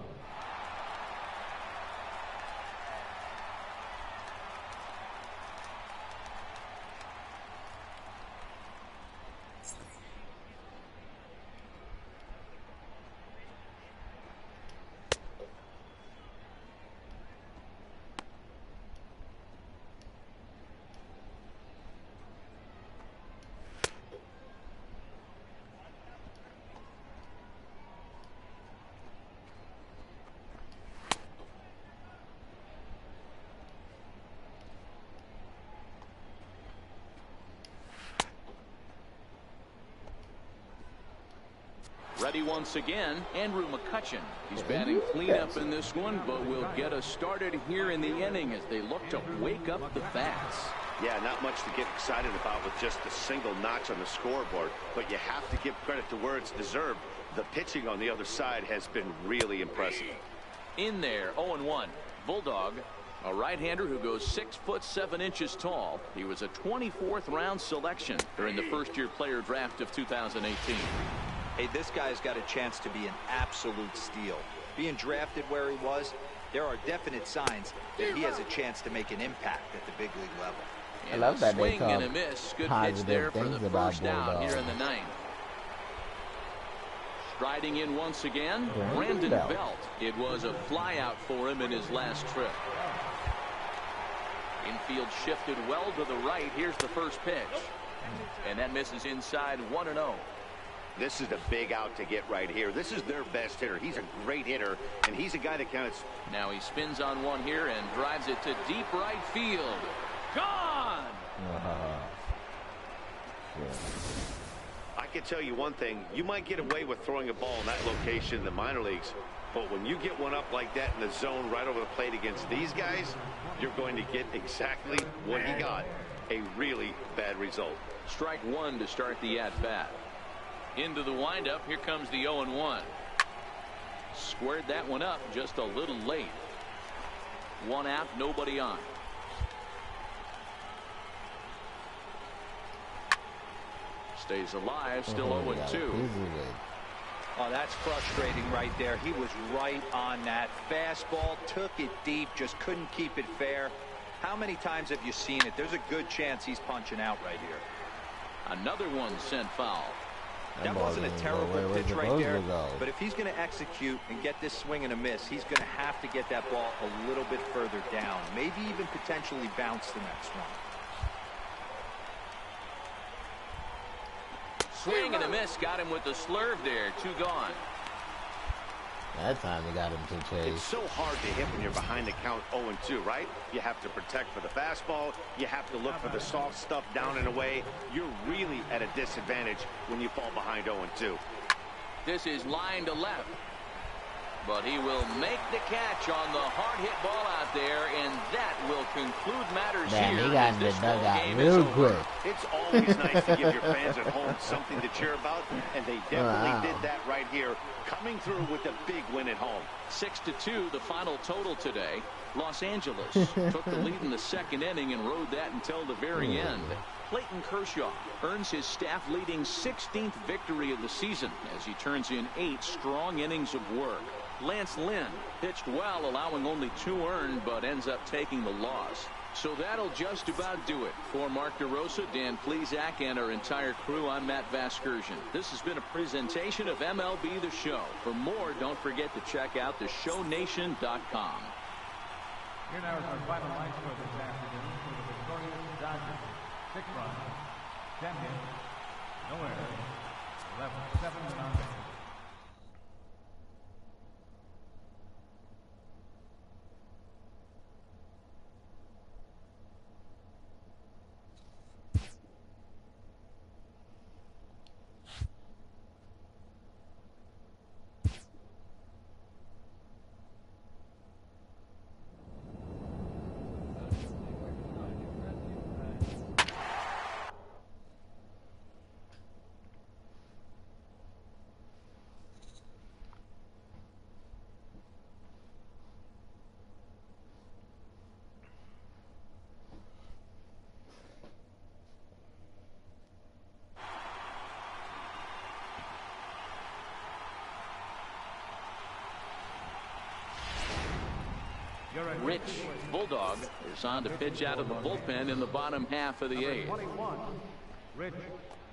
Ready once again, Andrew McCutchen. He's batting cleanup in this one, but will get us started here in the inning as they look to wake up the bats. Yeah, not much to get excited about with just a single notch on the scoreboard, but you have to give credit to where it's deserved. The pitching on the other side has been really impressive. In there, 0-1. Bulldog, a right-hander who goes 6'7" tall. He was a 24th round selection during the first-year player draft of 2018. Hey, this guy's got a chance to be an absolute steal. Being drafted where he was, there are definite signs that he has a chance to make an impact at the big league level. I love that they swing and a miss. Good pitch there for the first out here in the ninth. Striding in once again, Brandon Belt. It was a flyout for him in his last trip. Infield shifted well to the right. Here's the first pitch. And that misses inside 1-0. This is the big out to get right here. This is their best hitter. He's a great hitter, and he's a guy that counts. Now he spins on one here and drives it to deep right field. Gone! I can tell you one thing. You might get away with throwing a ball in that location in the minor leagues, but when you get one up like that in the zone right over the plate against these guys, you're going to get exactly what he got. A really bad result. Strike one to start the at-bat. Into the windup. Here comes the 0-1. Squared that one up just a little late. One out, nobody on. Stays alive, still 0-2. Oh, that's frustrating right there. He was right on that. Fastball, took it deep, just couldn't keep it fair. How many times have you seen it? There's a good chance he's punching out right here. Another one sent foul. That wasn't a terrible pitch right there, but if he's going to execute and get this swing and a miss, he's going to have to get that ball a little bit further down, maybe even potentially bounce the next one. Swing and a miss, got him with the slurve there. Two gone. That time they got him to chase. It's so hard to hit when you're behind the count 0-2, right? You have to protect for the fastball. You have to look for the soft stuff down and away. You're really at a disadvantage when you fall behind 0-2. This is line to left. But he will make the catch on the hard hit ball out there, and that will conclude matters here. He got in the dugout real quick. It's always nice to give your fans at home something to cheer about, and they definitely did that right here, coming through with a big win at home. 6-2, the final total today. Los Angeles took the lead in the second inning and rode that until the very end. Clayton Kershaw earns his staff-leading 16th victory of the season as he turns in 8 strong innings of work. Lance Lynn pitched well, allowing only 2 earned, but ends up taking the loss. So that'll just about do it. For Mark DeRosa, Dan Plesac, and our entire crew, I'm Matt Vasgersian. This has been a presentation of MLB The Show. For more, don't forget to check out theshownation.com. Here now is our final line score this afternoon for the victorious Dodgers. 6 runs, 10 hits, no errors, left 7 non-hits. Rich Bulldog is on to pitch out of the bullpen in the bottom half of the 8th. 21, Rich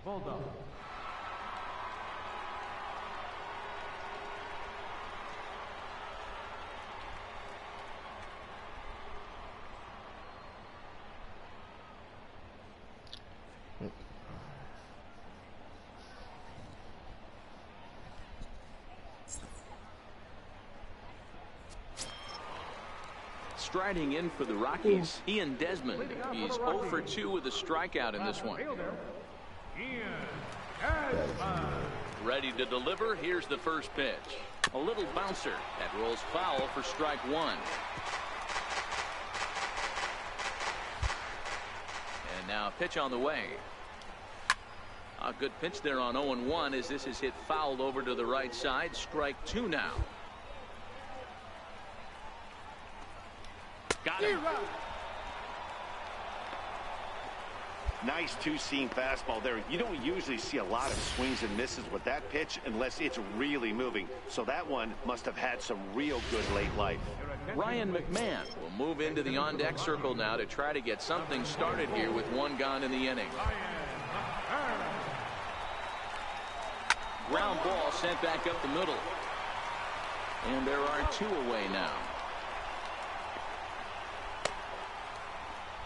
Bulldog. Striding in for the Rockies, Ian Desmond. He's 0 for 2 with a strikeout in this one. Ian Desmond. Ready to deliver. Here's the first pitch. A little bouncer that rolls foul for strike one. And now a pitch on the way. A good pitch there on 0-1 as this is hit fouled over to the right side. Strike two now. Got him. Nice two-seam fastball there. You don't usually see a lot of swings and misses with that pitch unless it's really moving. So that one must have had some real good late life. Ryan McMahon will move into the on-deck circle now to try to get something started here with one gone in the inning. Ground ball sent back up the middle. And there are two away now.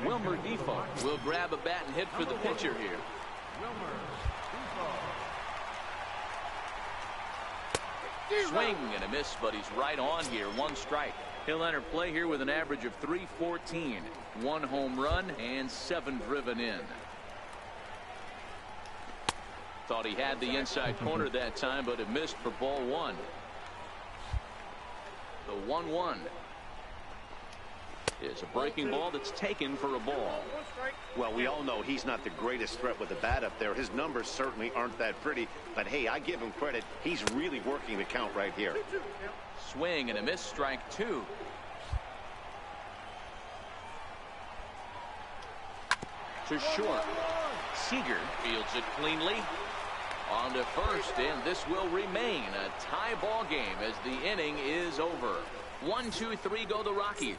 Wilmer Defoe will grab a bat and hit for the pitcher here. Swing and a miss, but he's right on here. One strike. He'll enter play here with an average of .314. 1 home run and 7 driven in. Thought he had the inside corner that time, but it missed for ball one. The 1-1 is a breaking ball that's taken for a ball. Well, we all know he's not the greatest threat with the bat up there. His numbers certainly aren't that pretty, but hey, I give him credit. He's really working the count right here. Swing and a miss, strike two. To short. Seager fields it cleanly. On to first, and this will remain a tie ball game as the inning is over. 1, 2, 3 go the Rockies.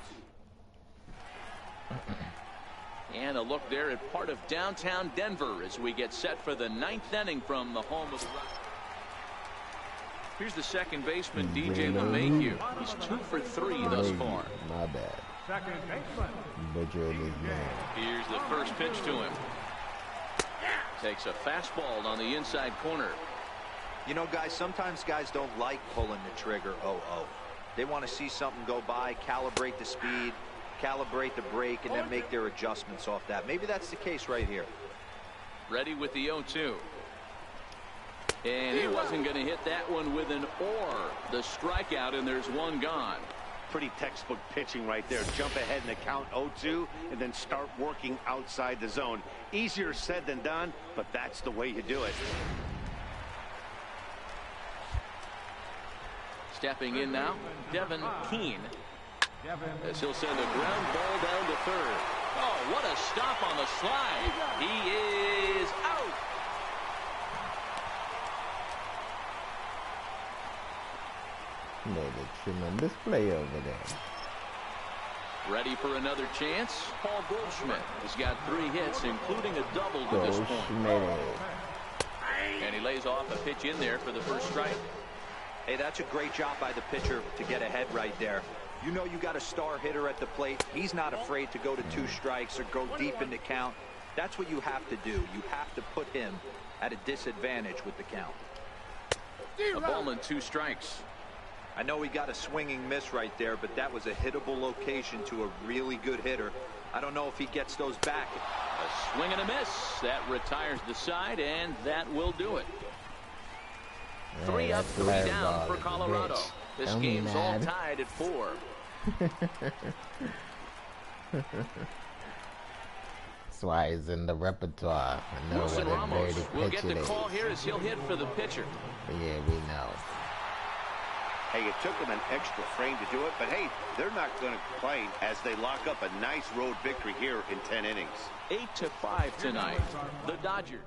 And a look there at part of downtown Denver as we get set for the 9th inning from the home of the Rockies. Here's the second baseman, DJ LeMahieu. He's 2 for 3 thus far. My bad. Second baseman. Butchered his name. Here's the first pitch to him. Takes a fastball on the inside corner. You know, guys, sometimes guys don't like pulling the trigger 0-0. They want to see something go by, calibrate the speed, calibrate the break, and then make their adjustments off that. Maybe that's the case right here. Ready with the 0-2. And he wasn't going to hit that one with an or. The strikeout, and there's one gone. Pretty textbook pitching right there. Jump ahead in the count 0-2 and then start working outside the zone. Easier said than done, but that's the way you do it. Stepping in now, Devin Keane. As he'll send a ground ball down to third. Oh, what a stop on the slide. He is out. Made a tremendous play over there. Ready for another chance. Paul Goldschmidt has got 3 hits, including a double to this point. And he lays off a pitch in there for the first strike. Hey, that's a great job by the pitcher to get ahead right there. You know you got a star hitter at the plate. He's not afraid to go to 2 strikes or go deep in the count. That's what you have to do. You have to put him at a disadvantage with the count. A ball and 2 strikes. I know he got a swinging miss right there, but that was a hittable location to a really good hitter. I don't know if he gets those back. A swing and a miss. That retires the side, and that will do it. 3 up, 3 down for Colorado. This game's all tied at 4. That's why he's in the repertoire. I know Wilson what Ramos a will get the call here as he'll hit for the pitcher. Yeah, we know. Hey, it took them an extra frame to do it, but hey, they're not going to complain as they lock up a nice road victory here in 10 innings. 8-5 tonight. The Dodgers.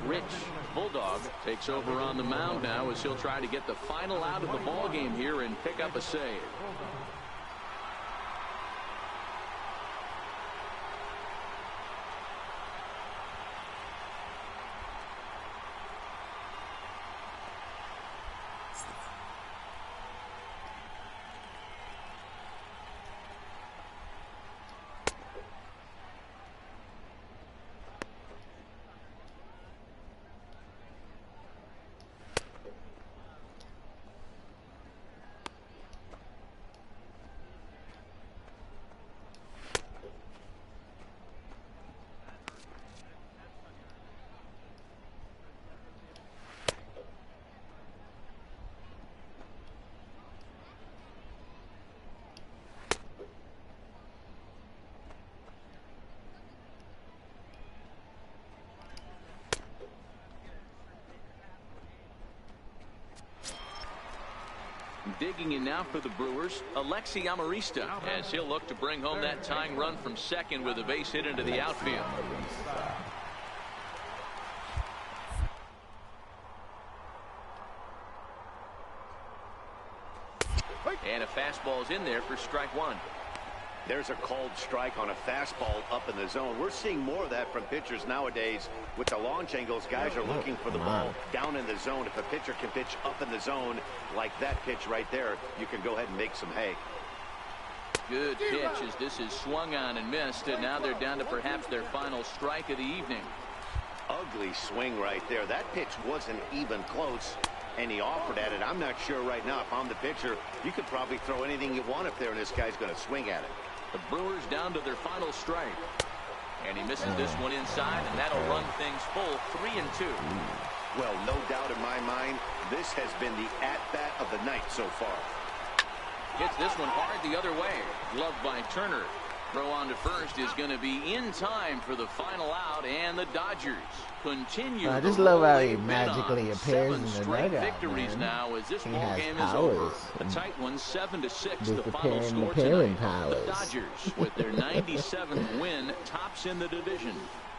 Rich Bulldog takes over on the mound now as he'll try to get the final out of the ball game here and pick up a save. Digging in now for the Brewers, Alexi Amarista, as he'll look to bring home that tying run from second with a base hit into the outfield. And a fastball is in there for strike one. There's a called strike on a fastball up in the zone. We're seeing more of that from pitchers nowadays. With the launch angles, guys are looking for the ball down in the zone. If a pitcher can pitch up in the zone like that pitch right there, you can go ahead and make some hay. Good pitch as this is swung on and missed, and now they're down to perhaps their final strike of the evening. Ugly swing right there. That pitch wasn't even close, and he offered at it. I'm not sure right now if I'm the pitcher, you could probably throw anything you want up there, and this guy's going to swing at it. The Brewers down to their final strike. And he misses this one inside, and that'll run things full 3-2. Well, no doubt in my mind, this has been the at-bat of the night so far. Hits this one hard the other way. Gloved by Turner. Throw on to first is going to be in time for the final out, and the Dodgers continue. I just love how he magically appears in the dugout. victories man. Now as this he ball game is over. A tight one, 7-6. The final score tonight. The Dodgers, with their 97th win, tops in the division.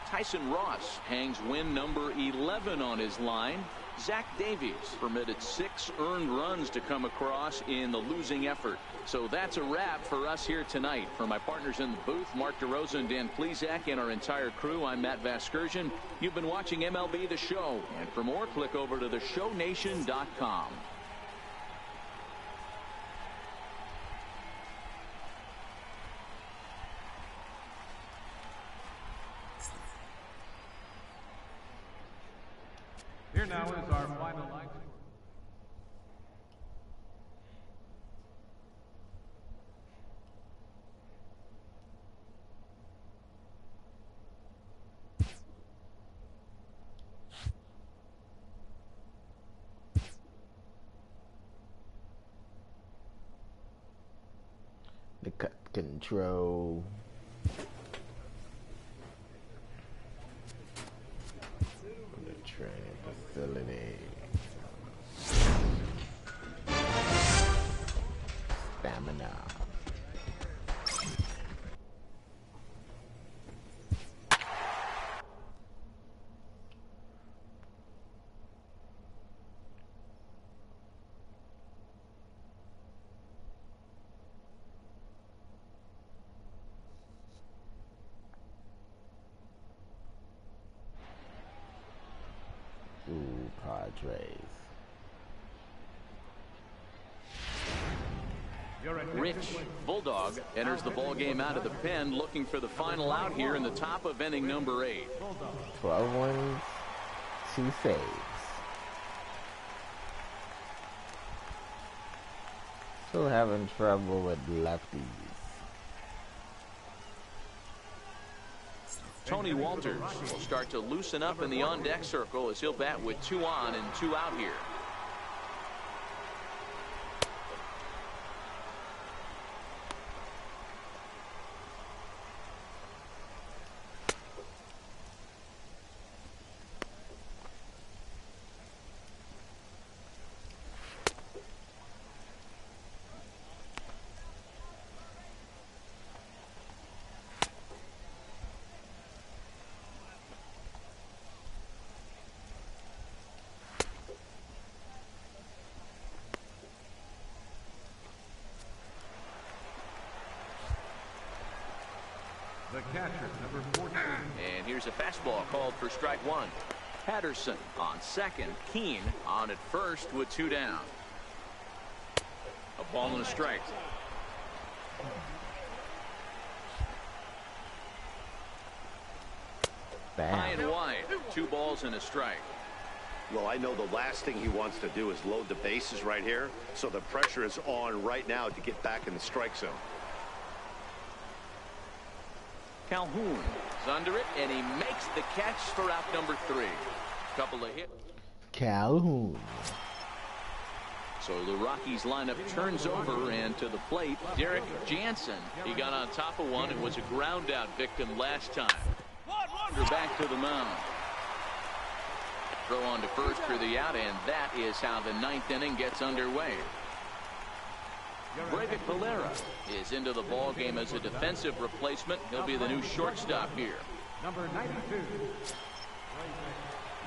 Tyson Ross hangs win number 11 on his line. Zach Davies permitted 6 earned runs to come across in the losing effort. So that's a wrap for us here tonight. For my partners in the booth, Mark DeRosa and Dan Plesac, and our entire crew, I'm Matt Vasgersian. You've been watching MLB The Show. And for more, click over to theshownation.com. Here now is our final line. The cut control. The training facility. Stamina. Ooh, Padres. Rich Bulldog enters the ball game out of the pen, looking for the final out here in the top of inning number 8. 12 wins, 2 saves. Still having trouble with lefties. Tony Walters will start to loosen up in the on-deck circle as he'll bat with 2 on and 2 out here. The catcher, number 14. And here's a fastball called for strike one. Patterson on second. Keane on at first with 2 down. A ball and a strike. High and wide. 2 balls and a strike. Well, I know the last thing he wants to do is load the bases right here, so the pressure is on right now to get back in the strike zone. Calhoun is under it, and he makes the catch for out number 3. Couple of hits. Calhoun. So the Rockies lineup turns over, and to the plate, Derek Jansen. He got on top of one and was a ground out victim last time. Back to the mound. Throw on to first for the out, and that is how the 9th inning gets underway. Breyvic Valera is into the ball game as a defensive replacement. He'll be the new shortstop here. Number 92.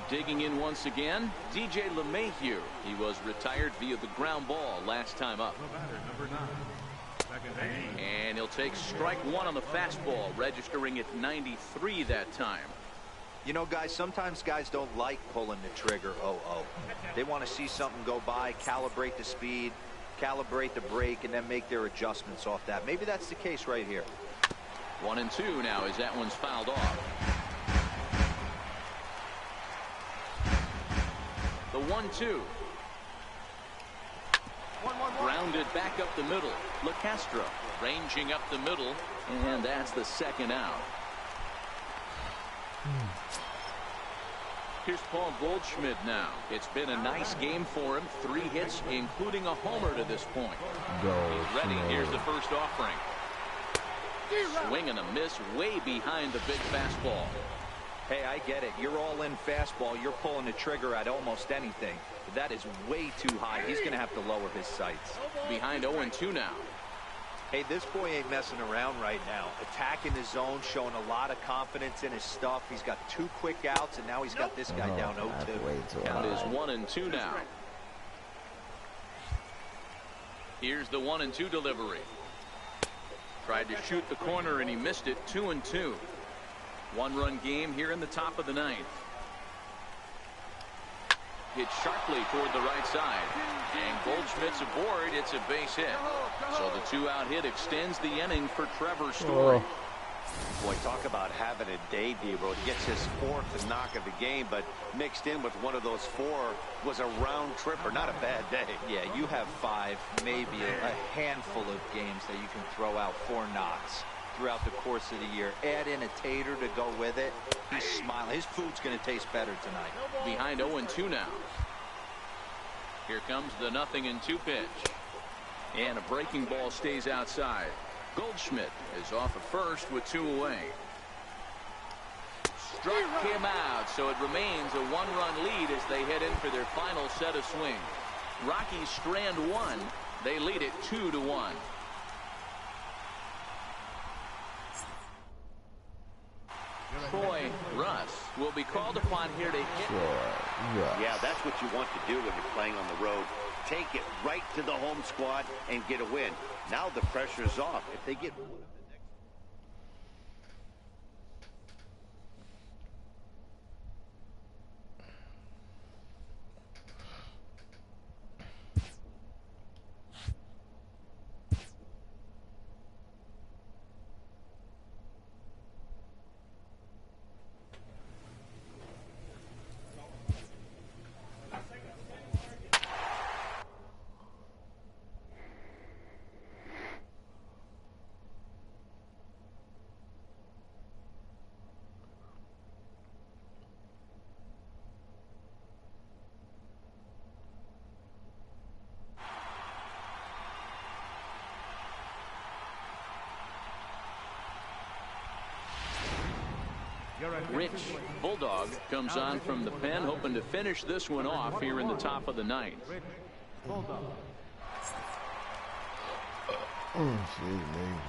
Digging in once again, DJ LeMahieu. He was retired via the ground ball last time up. Number 9. And he'll take strike one on the fastball, registering at 93 that time. You know, guys, sometimes guys don't like pulling the trigger. They want to see something go by, calibrate the speed, calibrate the brake, and then make their adjustments off that. Maybe that's the case right here. 1-2 now as that one's fouled off. The 1-2. Grounded back up the middle. LeCastro ranging up the middle, and that's the second out. Here's Paul Goldschmidt now. It's been a nice game for him. 3 hits, including a homer to this point. He's ready. Here's the first offering. Swing and a miss way behind the big fastball. Hey, I get it. You're all in fastball. You're pulling the trigger at almost anything. But that is way too high. He's going to have to lower his sights. Behind 0-2 now. Hey, this boy ain't messing around right now. Attacking the zone, showing a lot of confidence in his stuff. He's got 2 quick outs, and now he's got this guy down 0-2. Count is 1-2 now. Here's the 1-2 delivery. Tried to shoot the corner, and he missed it. 2-2. 1-run game here in the top of the 9th. Hit sharply toward the right side, and Goldschmidt's aboard. It's a base hit, so the 2-out hit extends the inning for Trevor Story. Boy, talk about having a day, Debo. He gets his 4th knock of the game, but mixed in with one of those 4 was a round tripper. Not a bad day. Yeah, you have 5, maybe a handful of games that you can throw out 4 knocks throughout the course of the year. Add in a tater to go with it. He's smiling. His food's going to taste better tonight. Behind 0-2 now. Here comes the 0-2 pitch. And a breaking ball stays outside. Goldschmidt is off at first with 2 away. Struck him out, so it remains a 1-run lead as they head in for their final set of swings. Rockies strand 1. They lead it 2-1. Troy Russ will be called upon here to hit. Yeah, that's what you want to do when you're playing on the road. Take it right to the home squad and get a win. Now the pressure's off. If they get one of the next... Rich Bulldog comes on from the pen, hoping to finish this one off here in the top of the 9th. Oh, shit, man.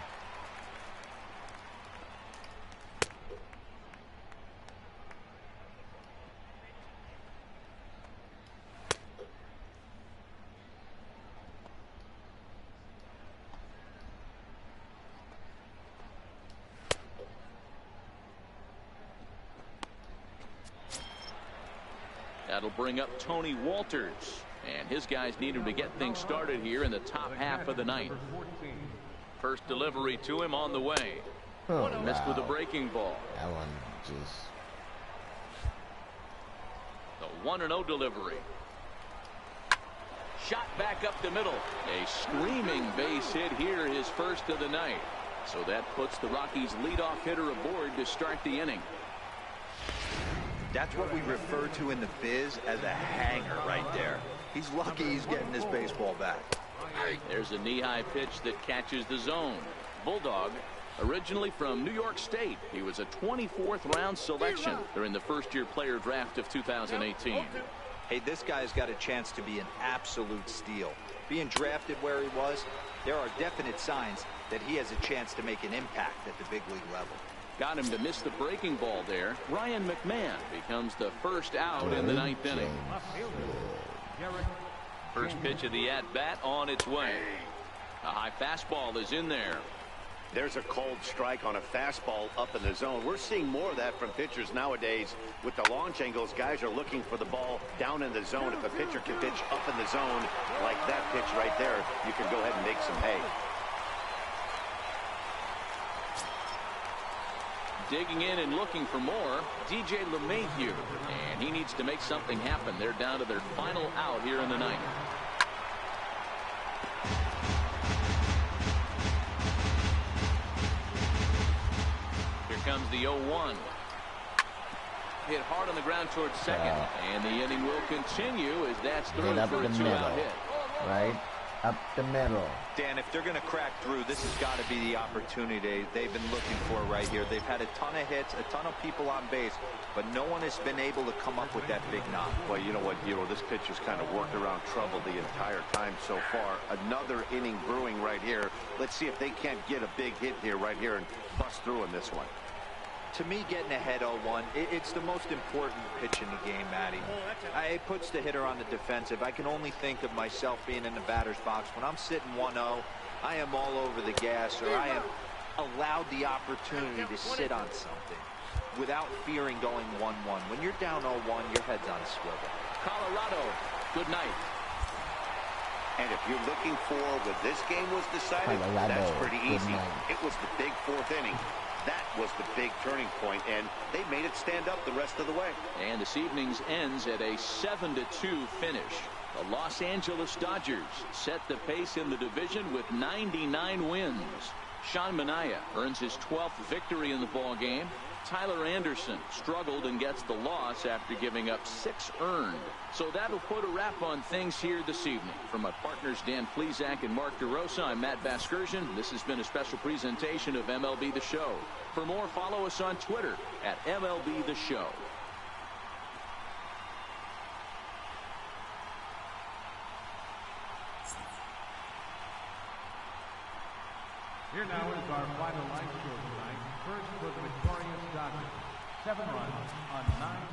That'll bring up Tony Walters. And his guys need him to get things started here in the top half of the ninth. First delivery to him on the way. Oh, missed with a breaking ball. That one just... The 1-0 delivery. Shot back up the middle. A screaming base hit here, his first of the night. So that puts the Rockies leadoff hitter aboard to start the inning. That's what we refer to in the biz as a hanger right there. He's lucky he's getting his baseball back. There's a knee-high pitch that catches the zone. Bulldog, originally from New York State. He was a 24th round selection during the first-year player draft of 2018. Hey, this guy's got a chance to be an absolute steal. Being drafted where he was, there are definite signs that he has a chance to make an impact at the big league level. Got him to miss the breaking ball there. Ryan McMahon becomes the first out in the ninth inning. First pitch of the at-bat on its way. A high fastball is in there. There's a cold strike on a fastball up in the zone. We're seeing more of that from pitchers nowadays. With the launch angles, guys are looking for the ball down in the zone. If a pitcher can pitch up in the zone like that pitch right there, you can go ahead and make some hay. Digging in and looking for more, DJ LeMahieu. And he needs to make something happen. They're down to their final out here in the ninth. Here comes the 0-1. Hit hard on the ground towards second. And the inning will continue as that's through for a two-out hit. Right? Up the middle. Dan, if they're going to crack through, this has got to be the opportunity they've been looking for right here. They've had a ton of hits, a ton of people on base, but no one has been able to come up with that big knock. Well, you know what, this pitch has kind of worked around trouble the entire time so far. Another inning brewing right here. Let's see if they can't get a big hit here right here and bust through in this one. To me, getting ahead 0-1, it's the most important pitch in the game, Matty. It puts the hitter on the defensive. I can only think of myself being in the batter's box. When I'm sitting 1-0, I am all over the gas, or I am allowed the opportunity to sit on something without fearing going 1-1. When you're down 0-1, your head's on a swivel. Colorado, good night. And if you're looking for what this game was decided, that's pretty easy. It was the big fourth inning. That was the big turning point, and they made it stand up the rest of the way. And this evening's ends at a 7-2 finish. The Los Angeles Dodgers set the pace in the division with 99 wins. Sean Manaea earns his 12th victory in the ball game. Tyler Anderson struggled and gets the loss after giving up 6 earned. So that'll put a wrap on things here this evening. From my partners Dan Plesac and Mark DeRosa, I'm Matt Vasgersian. This has been a special presentation of MLB The Show. For more, follow us on Twitter at MLB The Show. Here now is our final line score tonight. First for the victorious Dodgers. 7 runs on 9 hits.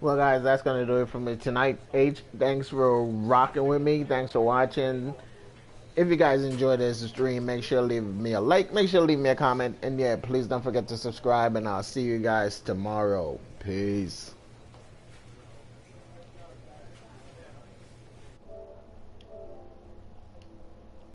Well, guys, that's going to do it for me tonight. H, thanks for rocking with me. Thanks for watching. If you guys enjoyed this stream, make sure to leave me a like. Make sure to leave me a comment. And, yeah, please don't forget to subscribe. And I'll see you guys tomorrow. Peace.